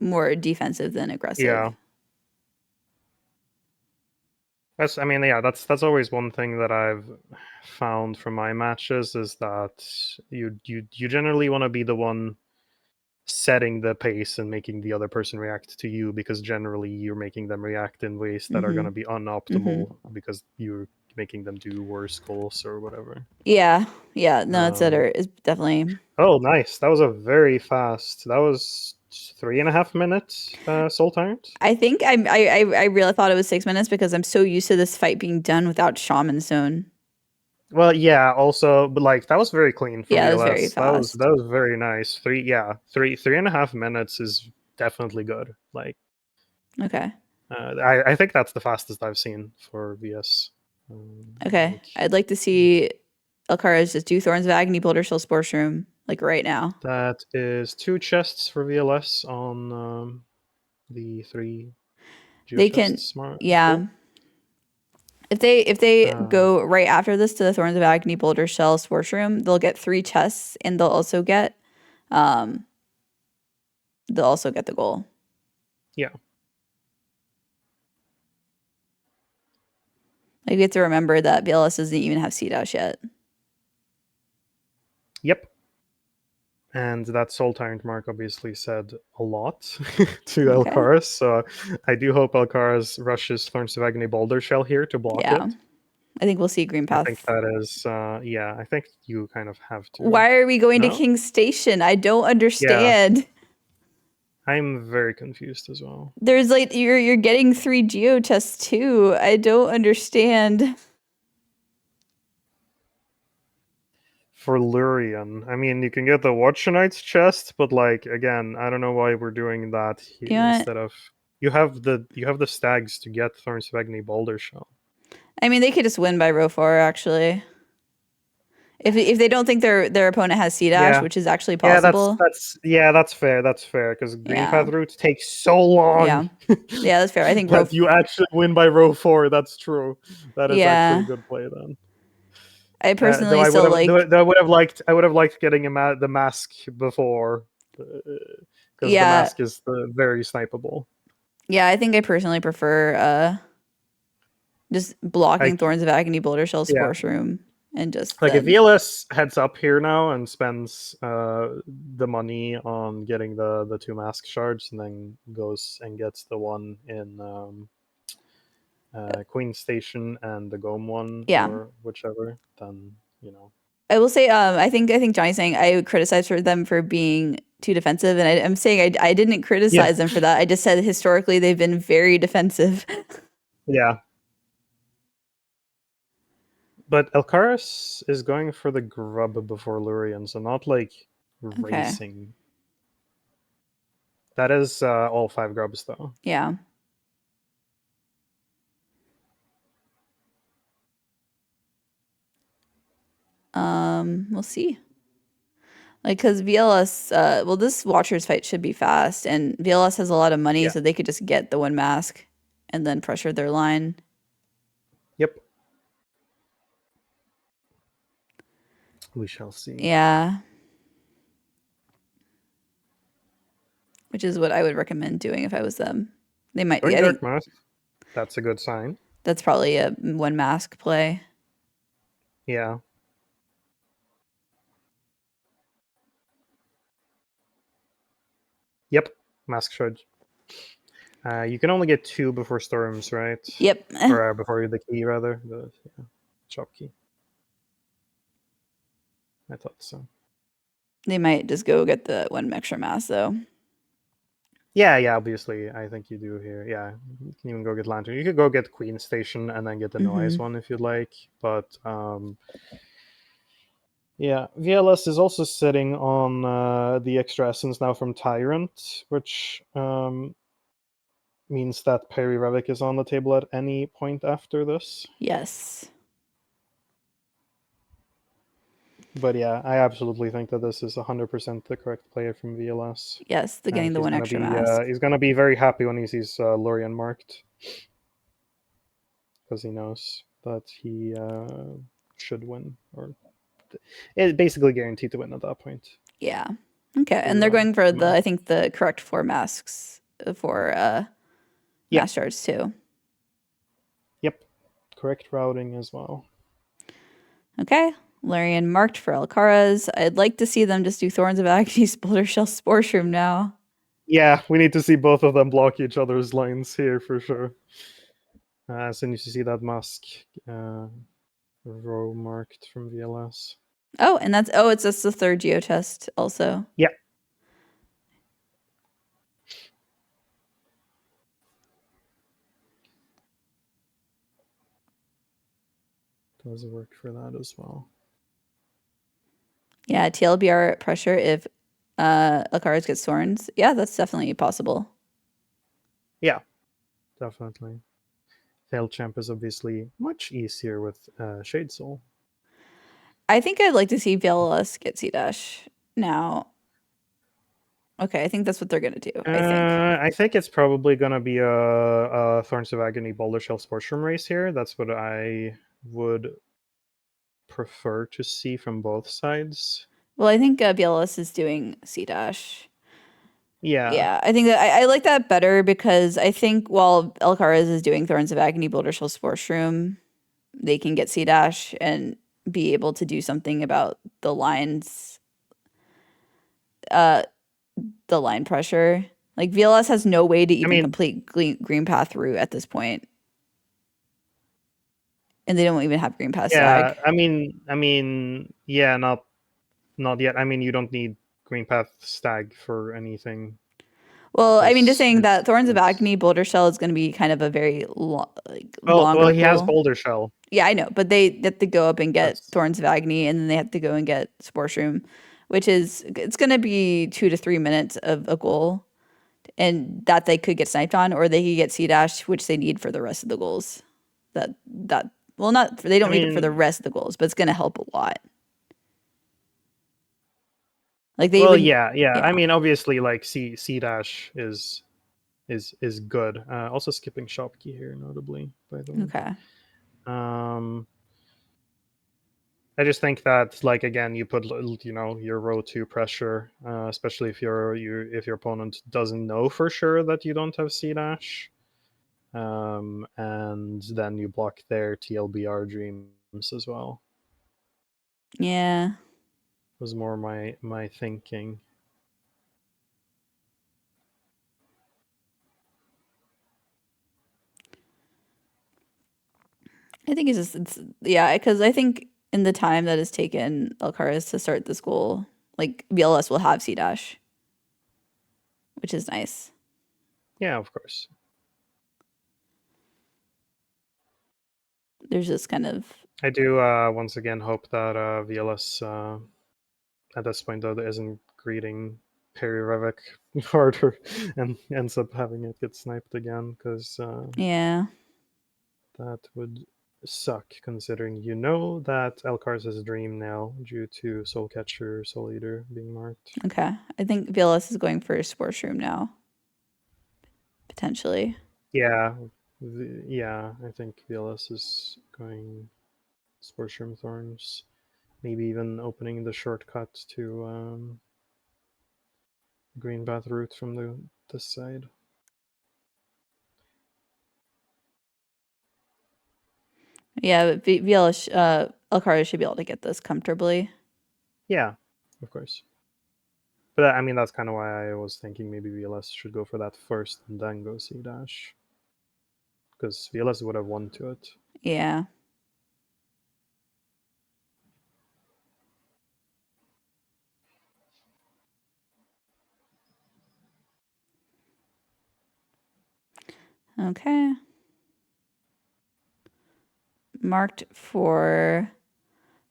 more defensive than aggressive. Yeah. That's always one thing that I've found from my matches is that you generally want to be the one setting the pace and making the other person react to you, because generally you're making them react in ways that are going to be unoptimal because you're making them do worse goals or whatever. Yeah, no, it's definitely. Oh, nice! That was a very fast. That was 3.5 minutes. Soul Tyrant. I think I really thought it was 6 minutes because I'm so used to this fight being done without Shaman Zone. Well, yeah. Also, but like that was very clean for that VLS. was very fast. That was very nice. 3.5 minutes is definitely good. Like, okay. I think that's the fastest I've seen for VS. Okay, I'd like to see Elkaras just do Thorns of Agony, Boulder Shell, Spore Shroom, like right now. That is 2 chests for VLS on the 3 chests. Yeah. If they go right after this to the Thorns of Agony, Boulder Shell, Spore Shroom, they'll get 3 chests, and they'll also get the goal. Yeah. Like, we have to remember that VLS doesn't even have C-Dash yet. Yep. And that Soul Tyrant mark obviously said a lot to Elkaras, so I do hope Elkaras rushes Thorns of Agony Boulder Shell here to block it. I think we'll see Green Path. I think that is, I think you kind of have to. Why are we going to King's Station? I don't understand. Yeah. I'm very confused as well. There's like you're getting 3 geo chests too. I don't understand. For Lurian, I mean, you can get the Watch Knight's chest, but like again, I don't know why we're doing that You know what? instead of you have the stags to get Thorns of Agony Boulder Shell. I mean, they could just win by row 4 actually. If they don't think their opponent has C dash, Yeah. which is actually Yeah, possible. that's fair. That's fair because Green Yeah. Path routes take so long. Yeah. Yeah, that's fair. I think row That you actually win by row 4. That's true. That is actually a yeah. good play then. I Though personally I would still have, like I would have liked getting the mask before, because the yeah. mask is very snipeable. Yeah, I think I personally prefer just blocking Like, Thorns of Agony, Boulder Shell, yeah, Spore Shroom, and just like if then VLS heads up here now and spends the money on getting the 2 mask shards, and then goes and gets the one in Queen Station and the Gome one yeah. or whichever, then you know. I will say, I think Johnny's saying I would criticize for them for being too defensive, and I'm saying I didn't Yeah, criticize them for that. I just said historically they've been very defensive. yeah. But Elkaras is going for the grub before Lurian, so not like Okay. racing. That is all 5 grubs though. Yeah. We'll see. Like, because VLS, well, this Watchers fight should be fast, and VLS has a lot of money, Yeah. so they could just get the 1 mask and then pressure their line. Yep. We shall see. Yeah. Which is what I would recommend doing if I was them. They might, Going I think Dark Mask. That's a good sign. that's probably a 1 mask play. Yeah. Yep. Mask Shard. You can only get 2 before storms, right? Yep. Or before the key, rather. The chop key. I thought so. They might just go get the 1 extra mask, though. Yeah, obviously. I think you do here. Yeah, you can even go get Lantern. You could go get Queen Station and then get the Noise one if you'd like. But yeah, VLS is also sitting on the extra essence now from Tyrant, which means that Perry Revic is on the table at any point after this. Yes. But yeah, I absolutely think that this is 100% the correct player from VLS. Yes, the getting the 1 extra mask. He's gonna be very happy when he sees Lorian marked, because he knows that he should win, or it's basically guaranteed to win at that point. Yeah. Okay, and they're going for I think the correct 4 masks for Yeah. mask shards too. Yep. Correct routing as well. Okay. Larian marked for Elkaras. I'd like to see them just do Thorns of Agony, Boulder Shell, Spore Shroom now. Yeah, we need to see both of them block each other's lines here for sure. As soon as you see that mask row marked from VLS. Oh, and it's just the 3rd geo test also. Yeah. Does work for that as well. Yeah, TLBR pressure if Elkaras gets Thorns. Yeah, that's definitely possible. Yeah, definitely. Tailchamp is obviously much easier with Shade Soul. I think I'd like to see VLS get C-Dash now. Okay, I think that's what they're going to do, I think it's probably going to be a Thorns of Agony Boulder Shell Sports Room race here. That's what I would prefer to see from both sides. Well, I think VLS is doing C-Dash. Yeah. Yeah, I think that I like that better because I think while Elkaras is doing Thorns of Agony, Boulder Shell, Spore Shroom, they can get C-Dash and be able to do something about the lines, the line pressure. Like VLS has no way to even complete Green Path route at this point. And they don't even have Green Path Yeah, Stag. yeah, not yet. I mean, you don't need Green Path Stag for anything. Well, I mean, just saying that Thorns of it's Agony Boulder Shell is going to be kind of a very well longer he has goal. Boulder Shell. Yeah, I know, but they have to go up and get That's Thorns of Agony, and then they have to go and get Spore Shroom, which is it's going to be 2 to 3 minutes of a goal, and that they could get sniped on, or they could get C dash, which they need for the rest of the goals. That well, not they I don't need it for the mean, rest of the goals, but it's going to help a lot. Like they well, even yeah. I yeah. mean, obviously, like C dash is good. Also skipping shop key here, notably, by the way. Okay. Um, I just think that, like, again, you put your row two pressure, especially if your opponent doesn't know for sure that you don't have C dash, and then you block their TLBR dreams as well. Yeah. Was more my thinking. I think it's yeah, because I think in the time that has taken Elkaras to start this goal, like VLS will have C dash, which is nice. Yeah, of course. There's this kind of I do once again hope that VLS at this point though isn't greeting Perry Revik harder and ends up having it get sniped again, because yeah. that would suck, considering that Elkaras' dream now due to Soul Catcher, Soul Eater being marked. Okay. I think VLS is going for a Spore Shroom now, potentially. Yeah, yeah, I think VLS is going Sportshroom Thorns, maybe even opening the shortcut to Green Path route from this side. Yeah, but VLS Elkaras should be able to get this comfortably. Yeah, of course. But I mean, that's kind of why I was thinking maybe VLS should go for that first and then go C dash, because VLS would have won to it. Yeah. Okay. Marked for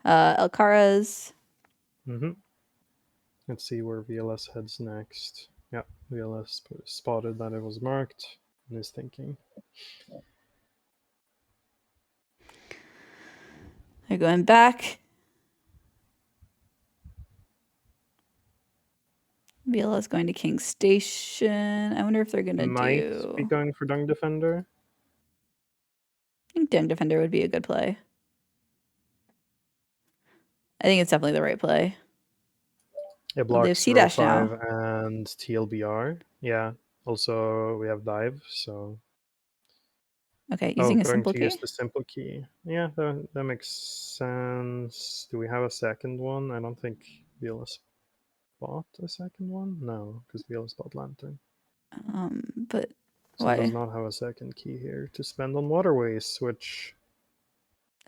Elkaras. Mm-hmm. Let's see where VLS heads next. Yeah, VLS spotted that it was marked and is thinking. They're going back. VLS going to King Station. I wonder if they're gonna Might be do. going for Dung Defender. I think Dung Defender would be a good play. I think it's definitely the right play. It Oh, they have blocks C row dash 5 now. and TLBR. Yeah. Also, we have dive, so. Okay, Oh, using a going simple to use key. the simple key. Yeah, that makes sense. Do we have a second one? I don't think VLS bought a second one. No, because VLS bought Lantern. But So does why? not have a second key here to spend on waterways, which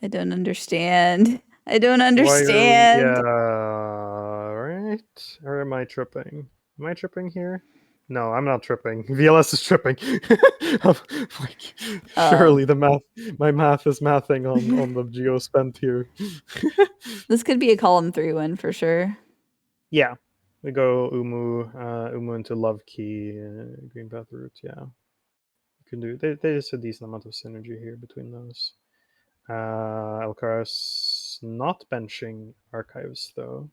I don't understand. I don't why are we yeah, understand. right? Or am I tripping? Am I tripping here? No, I'm not tripping. VLS is tripping. Like, Um, surely my math is mathing on the geo spent here. this could be a column 3 win for sure. Yeah, we go Umu into Love Key, Green Path Route. Yeah, you can do. There's a decent amount of synergy here between those. Elkaras not benching Archives though,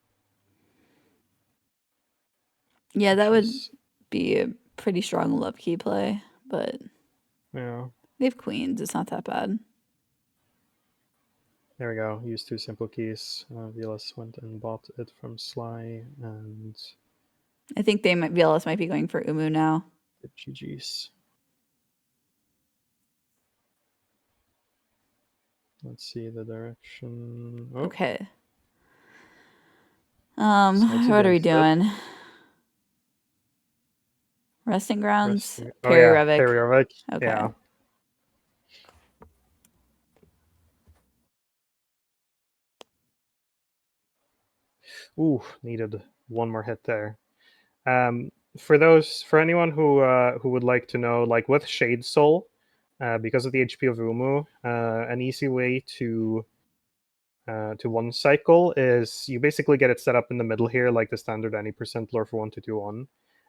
Yeah, that which would is be a pretty strong love key play, but yeah. they have queens. It's not that bad. There we go. Use two simple keys. VLS went and bought it from Sly and I think VLS might be going for Umu now. the GG's. Let's see the direction. Oh, Okay. decides What are we against it. doing? Resting grounds, Resting. Oh Perry yeah, Revic. Periovic. Okay. Yeah. Ooh, needed one more hit there. for anyone who would like to know, like with Shade Soul, because of the HP of Umu, an easy way to one cycle is you basically get it set up in the middle here, like the standard any percent lore for 1-2-1,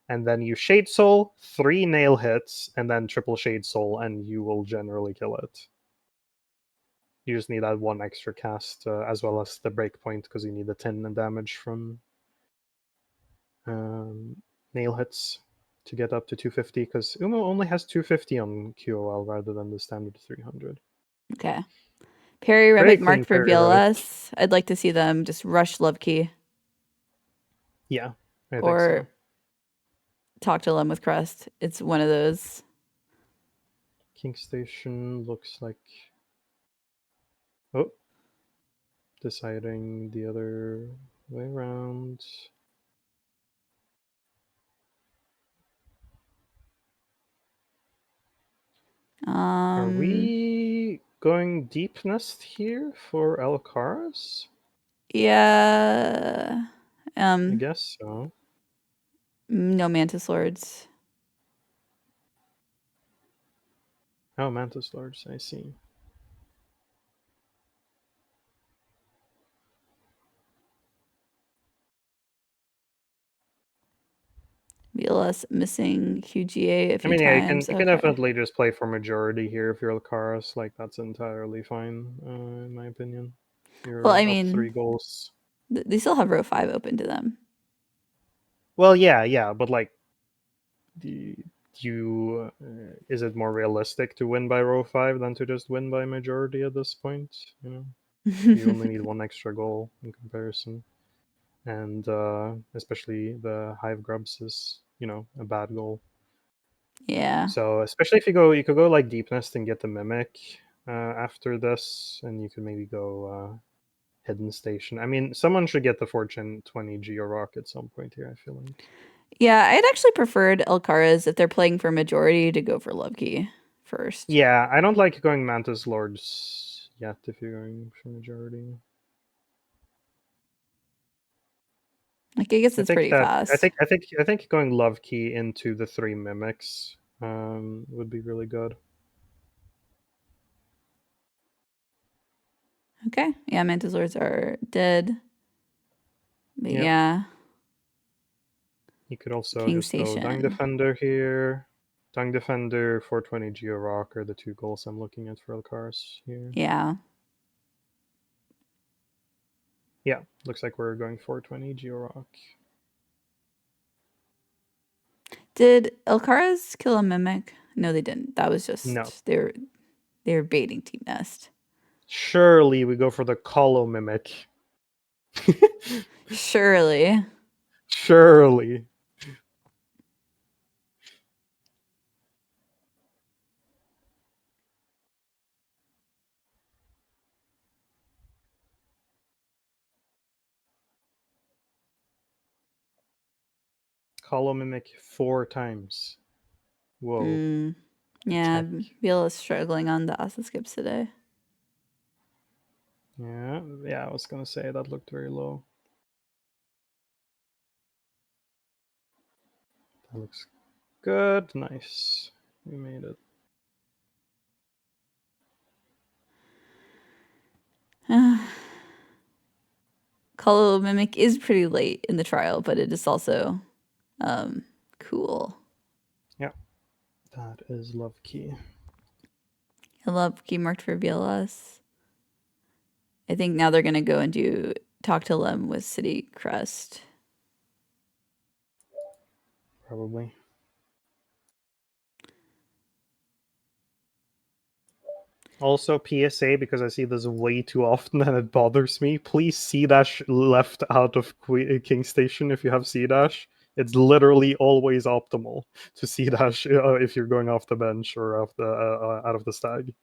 and then you Shade Soul, 3 nail hits, and then triple Shade Soul, and you will generally kill it. You just need that one extra cast, as well as the breakpoint, because you need the 10 damage from nail hits to get up to 250, because Umo only has 250 on QOL rather than the standard 300. Okay. Parry Very Rabbit clean marked for parry rabbit. VLS. I'd like to see them just rush Love Key Yeah, I think or so. talk to Lem with Crust. It's one of those. King Station looks like... Oh. Deciding the other way around. Are we going deep nest here for Elkaras? Yeah. I guess so. No Mantis Lords. Oh, Mantis Lords, I see. VLS missing QGA a I few mean, yeah, times. you can Okay. definitely just play for majority here if you're Elkaras. Like, that's entirely fine, in my opinion. Well, I You're up mean, 3 goals. they still have row 5 open to them. Well, yeah, but like, you is it more realistic to win by row 5 than to just win by majority at this point? You know, you only need 1 extra goal in comparison, and especially the hive grubs is a bad goal. Yeah. So especially if you could go like deep nest and get the mimic after this, and you could maybe go hidden station. I mean, someone should get the Fortune 20 Geo Rock at some point here, I feel like. Yeah, I'd actually preferred Elkaras if they're playing for majority to go for Love Key first. Yeah, I don't like going Mantis Lords yet if you're going for majority. Like, I guess I it's think pretty that fast. I think going Love Key into the 3 mimics would be really good. Okay. Yeah, Mantis Lords are dead. But Yep. yeah, You could also King just go Dung Station. Defender here. Dung Defender, 420 Geo Rock are the 2 goals I'm looking at for Elkaras here. Yeah. Yeah, looks like we're going 420 Geo Rock. Did Elkaras kill a mimic? No, they didn't. That was No. just they were baiting Team Nest. Surely we go for the Colo Mimic. Surely. Surely. Colo Mimic 4 times. Whoa. Yeah, Attack. Vila is struggling on the Asa skips today. Yeah, I was gonna say that looked very low. That looks good. Nice. We made it. Colo Mimic is pretty late in the trial, but it is also cool. Yeah. That is Love Key. I love key marked for VLS. I think now they're gonna go and do Talk to Lem with City Crust. Probably. Also, PSA, because I see this way too often and it bothers me. Please C dash left out of King Station if you have C dash. It's literally always optimal to C dash if you're going off the bench or off the out of the stag.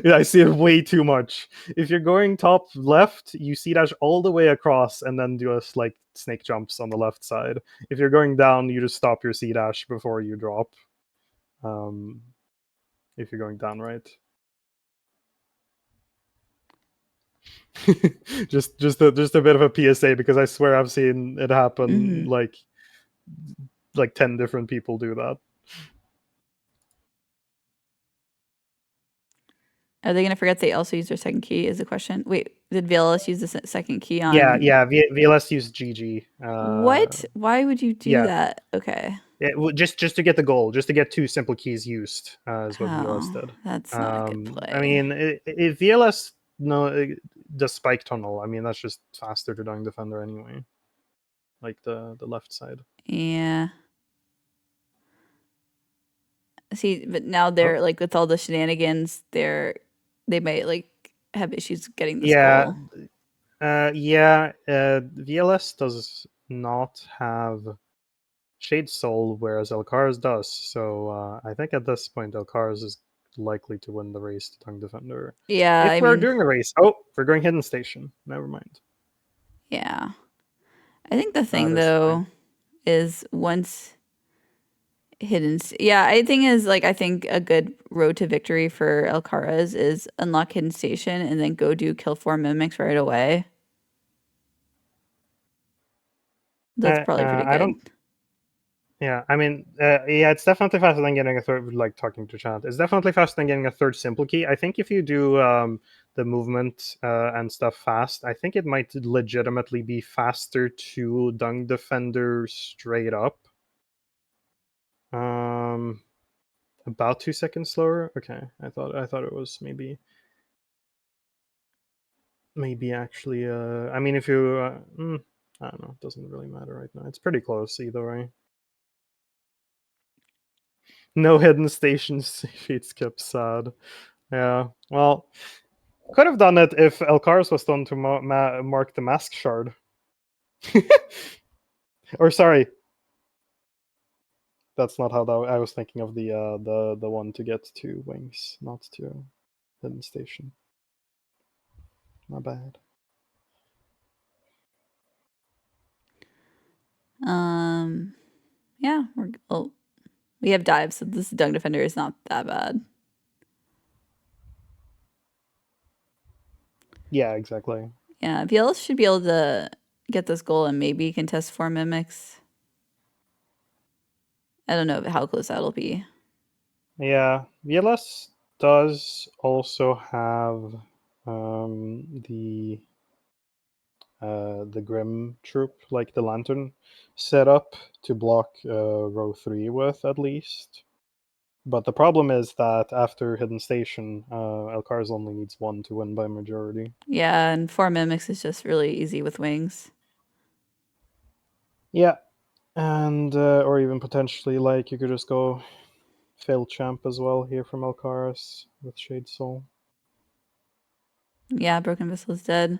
Yeah, I see it way too much. If you're going top left, you C dash all the way across and then do a like snake jumps on the left side. If you're going down, you just stop your C dash before you drop. If you're going down, right? just a bit of a PSA because I swear I've seen it happen like like 10 different people do that. Are they going to forget they also use their second key? Is the question. Wait, did VLS use the second key on? Yeah. VLS used GG. What? Why would you do Yeah. that? Okay. Just to get the goal, just to get two simple keys used, is what VLS Oh, did. that's not a good I play. mean, if VLS the spike tunnel, I mean that's just faster to Dung Defender anyway, like the left side. Yeah. See, but now Oh, they're like with all the shenanigans, they might like have issues getting this yeah, goal. VLS does not have Shade Soul, whereas Elkaras does. So I think at this point, Elkaras is likely to win the race to Dung Defender. Yeah, If I we're mean, doing a race, oh, we're going Hidden Station. Never mind. yeah. I think the That thing is fine. though is once yeah, I think is like I think a good road to victory for Elkaras is unlock hidden station and then go do kill 4 mimics right away. That's probably pretty I good. don't. Yeah, I mean, yeah, it's definitely faster than getting a third. Like talking to chat, it's definitely faster than getting a third simple key. I think if you do the movement and stuff fast, I think it might legitimately be faster to Dung Defender straight up. About 2 seconds slower. Okay, I thought it was maybe actually. I mean, if you, I don't know, it doesn't really matter right now. It's pretty close either way. No hidden stations. Sheet skip sad. Yeah. Well, could have done it if Elkaras was done to mark the mask shard. Or sorry, that's not how that. I was thinking of the one to get to wings, not to hidden station. My bad. Yeah, we have dives, so this Dung Defender is not that bad. Yeah, exactly. Yeah, VLS should be able to get this goal and maybe contest 4 mimics. I don't know how close that'll be. Yeah, VLS does also have the Grim troop, like the lantern, set up to block row 3 with at least. But the problem is that after Hidden Station, Elkaras only needs one to win by majority. Yeah, and 4 mimics is just really easy with wings. Yeah, and or even potentially like you could just go fail champ as well here from Elkaras with Shade Soul. Yeah, Broken Vessel is dead.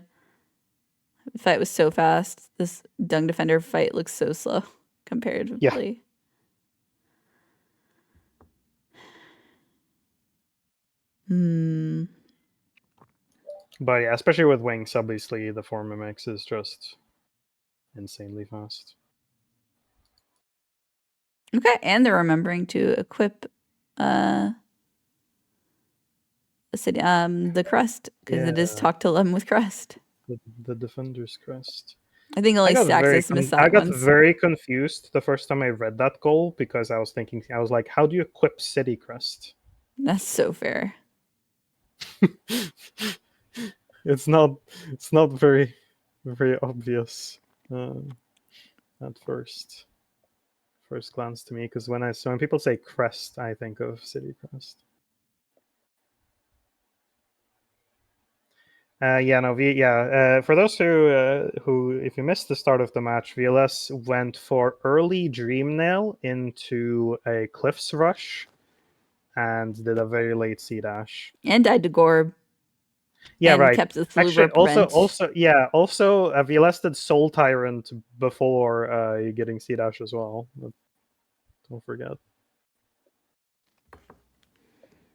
The fight was so fast. This Dung Defender fight looks so slow Yeah, comparatively. Hmm. but yeah, especially with wings, obviously the 4 mimics is just insanely fast. Okay, and they're remembering to equip the crust because Yeah, it is talk to them with crust. the Defender's Crest. I think only Staxis missed I that got once. very confused the first time I read that goal because I was thinking I was like, how do you equip City Crest? That's so fair. it's not very obvious at first glance to me because when people say crest, I think of City Crest. For those who, if you missed the start of the match, VLS went for early Dream Nail into a Cliffs Rush and did a very late C dash. And died to Gorb Yeah, and right. kept the Actually, Sluber prevent. also, VLS did Soul Tyrant before getting C dash as well. But don't forget.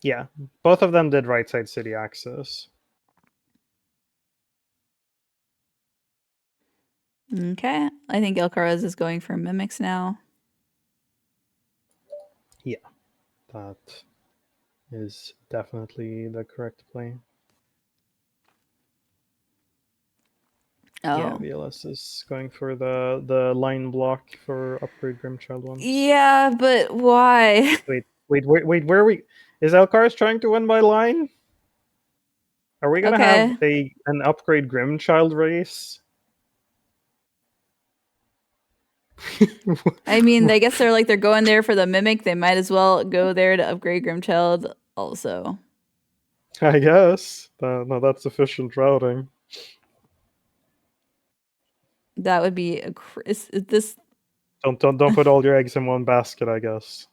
Yeah, both of them did right side city access. Okay, I think Elkaras is going for mimics now. Yeah, that is definitely the correct play. Yeah, Oh. VLS is going for the line block for upgrade Grimchild once. Yeah, but why? Wait, where are we? Is Elkaras trying to win by line? Are we gonna have Okay. an upgrade Grimchild race? I mean, I guess they're going there for the mimic. They might as well go there to upgrade Grimchild also. I guess. No, that's efficient routing. That would be is this. Don't put all your eggs in one basket, I guess.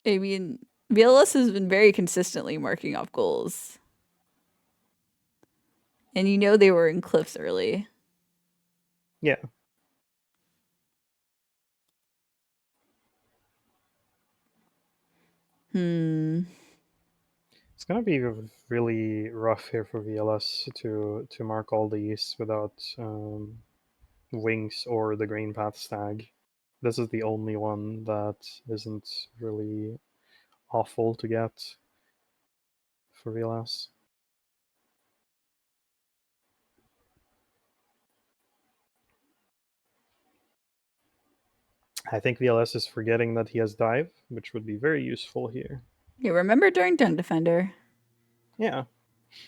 I mean, VLS has been very consistently marking off goals. And you know they were in cliffs early. Yeah. Hmm. It's gonna be really rough here for VLS to mark all these without wings or the green path stag. This is the only one that isn't really awful to get for VLS. I think VLS is forgetting that he has dive, which would be very useful here. You remember during Dunk Defender, Yeah,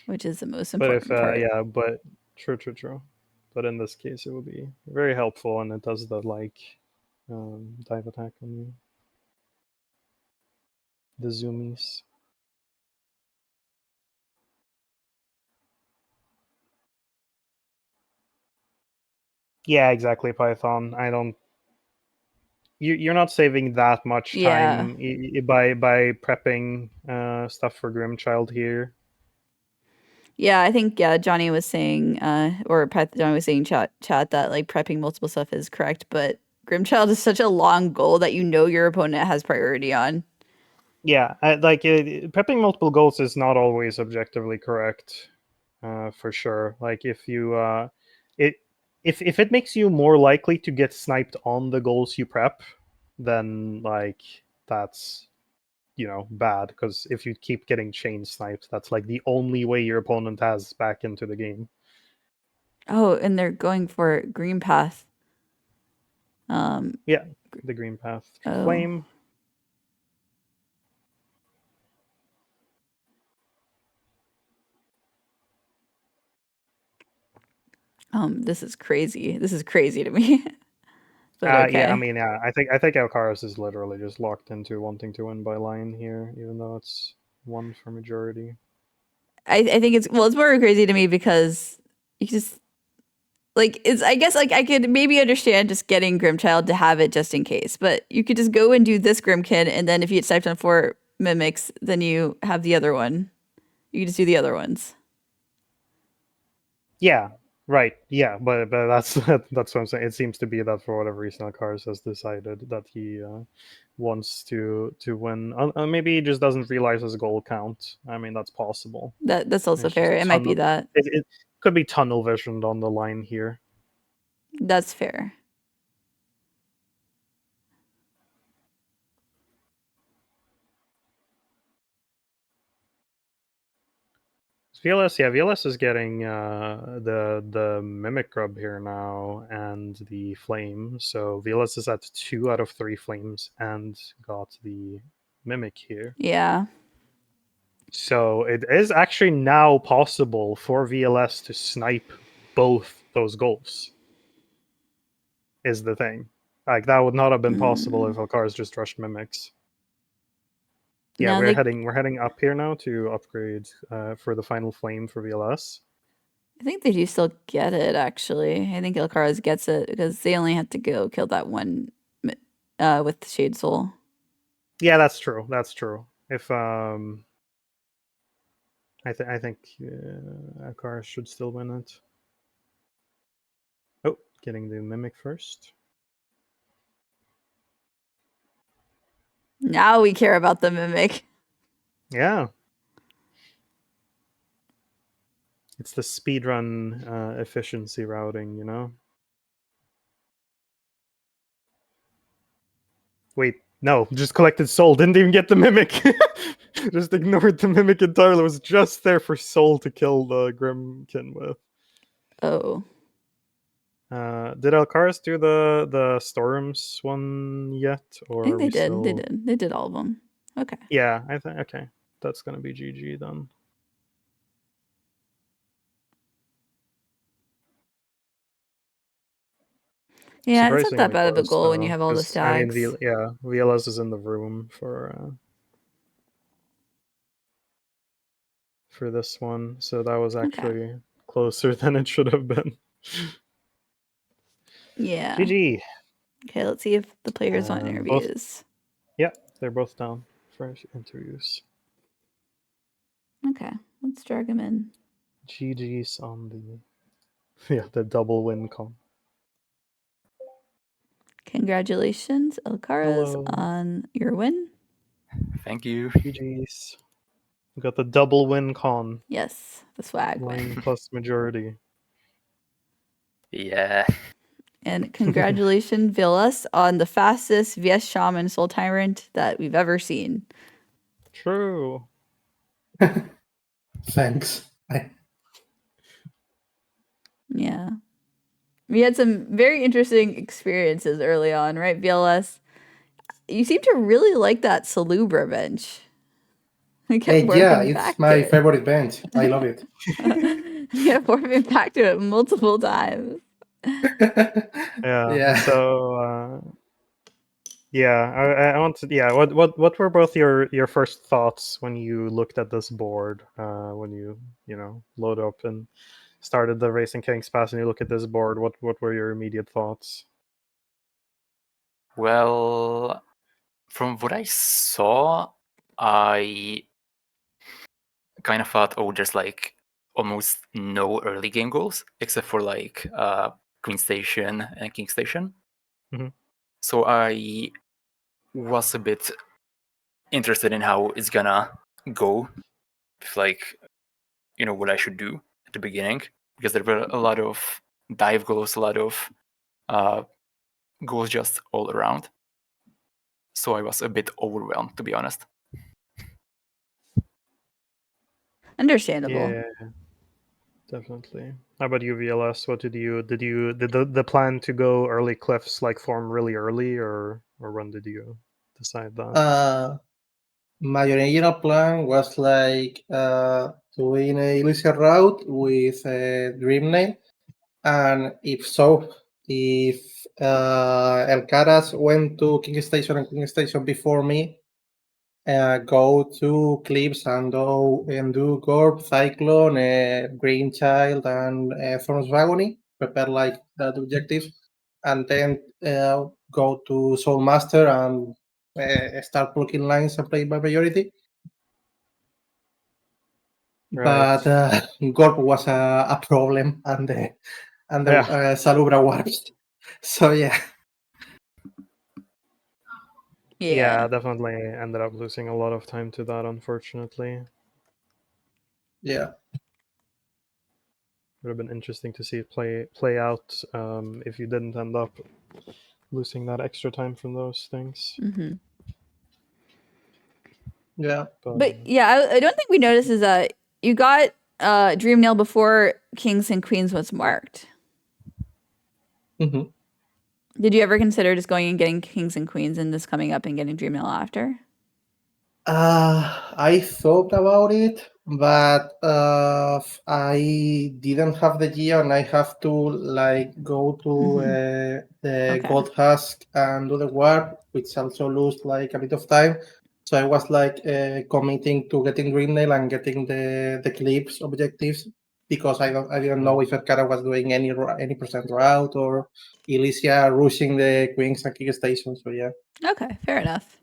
which is the most but if important part. yeah, but true. But in this case, it would be very helpful, and it does the dive attack on you, the zoomies. Yeah, exactly, Python. I don't. You're not saving that much Yeah. time by prepping stuff for Grimchild here. Yeah, I think Johnny was saying or Johnny was saying chat that like prepping multiple stuff is correct, but Grimchild is such a long goal that you know your opponent has priority on. Yeah, prepping multiple goals is not always objectively correct, for sure. Like it if it makes you more likely to get sniped on the goals you prep, then like that's bad, because if you keep getting chain sniped, that's like the only way your opponent has back into the game. Oh, and they're going for Green Path. Um, Yeah, the green path oh, flame. this is crazy. This is crazy to me. But Yeah, I okay. mean, yeah, I think Elkaras is literally just locked into wanting to win by line here, even though it's one for majority. I think it's more crazy to me because you just like it's I guess like I could maybe understand just getting Grimchild to have it just in case, but you could just go and do this Grimkin, and then if you get sniped on 4 mimics, then you have the other one. You can just do the other ones. Yeah, right. Yeah, but that's that's what I'm saying. It seems to be that for whatever reason, Elkaras has decided that he wants to win. Maybe he just doesn't realize his goal count. I mean, that's possible. That's also It's fair. just It might be tunnel. that. It could be tunnel visioned on the line here. That's fair. VLS, yeah, VLS is getting the mimic grub here now and the flame. So VLS is at 2 out of 3 flames and got the mimic here. Yeah. So it is actually now possible for VLS to snipe both those goals. Is the thing. Like that would not have been possible if Mm. Elkaras just rushed mimics. Yeah, Now we're heading up here now to upgrade for the final flame for VLS. I think they do still get it actually. I think Elkaras gets it because they only had to go kill that one with the Shade Soul. Yeah, that's true. That's true. If I think Elkaras should still win it. Oh, getting the mimic first. Now we care about the mimic. Yeah, it's the speedrun efficiency routing. Wait, No, just collected soul. Didn't even get the mimic. Just ignored the mimic entirely. Was just there for soul to kill the Grimkin with. Oh. Did Elkaras do the storms one yet, or I think are they we did. still? They did. They did all of them. Okay. Yeah, I think okay. That's gonna be GG then. Yeah, it's not that Surprisingly bad of a close, goal when you though, have all the 'cause, I mean, stacks. VLS is in the room for this one, so that was actually closer than it should have been. Yeah. GG. Okay, let's see if the players want interviews. Yeah, they're both down for interviews. Okay, let's drag them in. GG's on the double win con. Congratulations, Elkaras, Hello. on your win. Thank you. GG's. We got the double win con. Yes, the swag Line win. plus majority. Yeah. And congratulations, Villas, on the fastest VS Shaman Soul Tyrant that we've ever seen. True. Thanks. Yeah. We had some very interesting experiences early on, right, VLS? You seem to really like that Salubra bench. I kept Yeah, warping it's back my to favorite bench. I love it. it. I kept warping back to it multiple times. Yeah. So yeah, I want to. Yeah, what were both your first thoughts when you looked at this board? When you load up and started the Racing Kings pass, and you look at this board. What were your immediate thoughts? Well, from what I saw, I kind of thought, oh, there's like almost no early game goals except for like Queen Station and King Station. Mhm. So I was a bit interested in how it's gonna go, with like what I should do at the beginning, because there were a lot of dive goals, a lot of goals just all around. So I was a bit overwhelmed, to be honest. Understandable. Yeah, definitely. How about you, VLS? What did the plan to go early cliffs like form really early, or when did you decide that? My original plan was like doing a Elysia route with Dreamnail, and if Elkaras went to King Station and King Station before me, go to Clips and do Gorb, Cyclone, Green Child, and Thorns of Agony, prepare like that objectives, and then go to Soul Master and start blocking lines and play by priority. Right. But Gorb was a problem, and the Salubra warps. So yeah. Yeah, definitely ended up losing a lot of time to that, unfortunately. Yeah. Would have been interesting to see it play out if you didn't end up losing that extra time from those things. Mm-hmm. Yeah. But yeah, I don't think we noticed is that you got Dreamnail before Kings and Queens was marked. Mm-hmm. Did you ever consider just going and getting Kings and Queens and just coming up and getting Dreamnail after? I thought about it, but I didn't have the gear, and I have to like go to the Gold Husk and do the warp, which also lose like a bit of time. So I was like committing to getting Dreamnail and getting the Clips objectives, because I didn't know if Elkara was doing any percent route or Elysia rushing the Queens and King Station. So yeah. Okay, fair enough.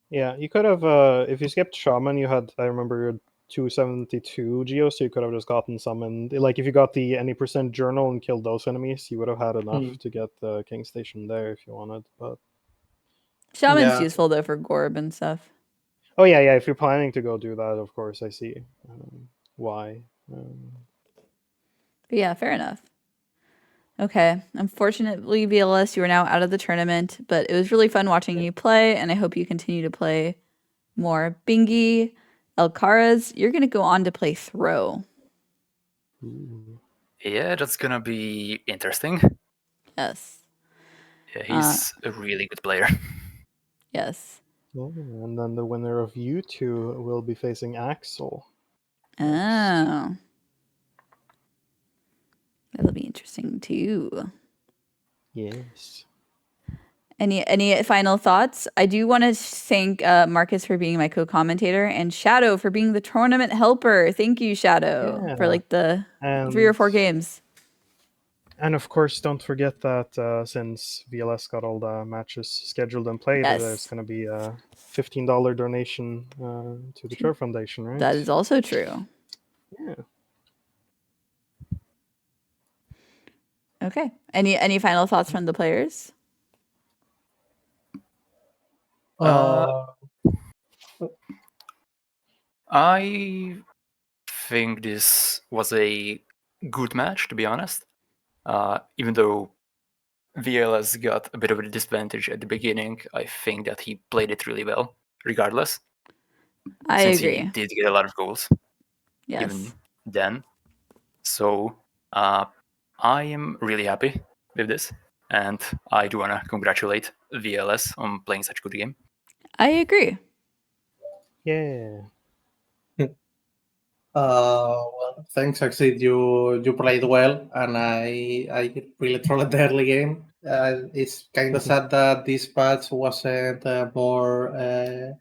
Yeah, you could have if you skipped Shaman, you had, I remember, you had 272 Geo, so you could have just gotten some, and like if you got the any percent journal and killed those enemies, you would have had enough to get the King Station there if you wanted. But Shaman's useful though for Gorb and stuff. oh yeah, if you're planning to go do that, of course I see why. But yeah, fair enough. Okay. Unfortunately, VLS, you are now out of the tournament, but it was really fun watching you play, and I hope you continue to play more. Bingy, Elkaras, you're going to go on to play Throw. Ooh. Yeah, that's gonna be interesting. Yes. Yeah, he's a really good player. Yes. Oh, and then the winner of you two will be facing Axel. Oh. That'll be interesting too. Yes. Any final thoughts? I do want to thank Marcus for being my co-commentator and Shadow for being the tournament helper. Thank you, Shadow, for like the 3 or 4 games. And of course, don't forget that since VLS got all the matches scheduled and played, there's going to be a $15 donation to the Trove Foundation, right? That is also true. Yeah. Okay. Any final thoughts from the players? I think this was a good match, to be honest. Even though VLS got a bit of a disadvantage at the beginning, I think that he played it really well, regardless. I since agree. he did get a lot of goals even then. So I am really happy with this, and I do want to congratulate VLS on playing such a good game. I agree. Yeah. Well, thanks, Axel. You played well, and I really trolled the early game. It's kind of sad that this patch wasn't more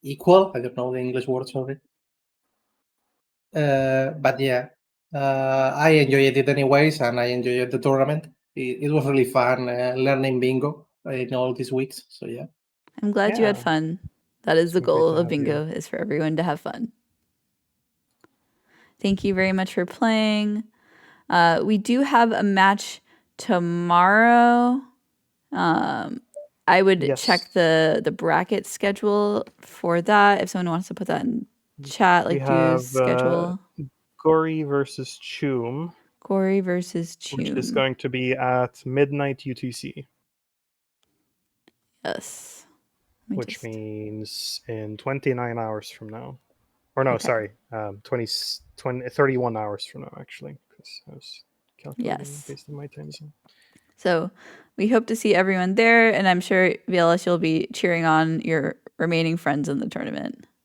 equal. I don't know the English word, sorry. But yeah, I enjoyed it anyways, and I enjoyed the tournament. It was really fun learning bingo in all these weeks. So yeah. I'm glad you had fun. That is the It's great goal to of have you. bingo, is for everyone to have fun. Thank you very much for playing. We do have a match tomorrow. I would check the bracket schedule for that if someone wants to put that in chat. We Like do have schedule. Gory versus Choom, Gory versus which is Choom. going to be at midnight UTC. Yes. Which means in 29 hours from now. Or no, sorry, 31 hours from now, actually, because I was calculating based on my time zone. So we hope to see everyone there, and I'm sure, VLS, you'll be cheering on your remaining friends in the tournament.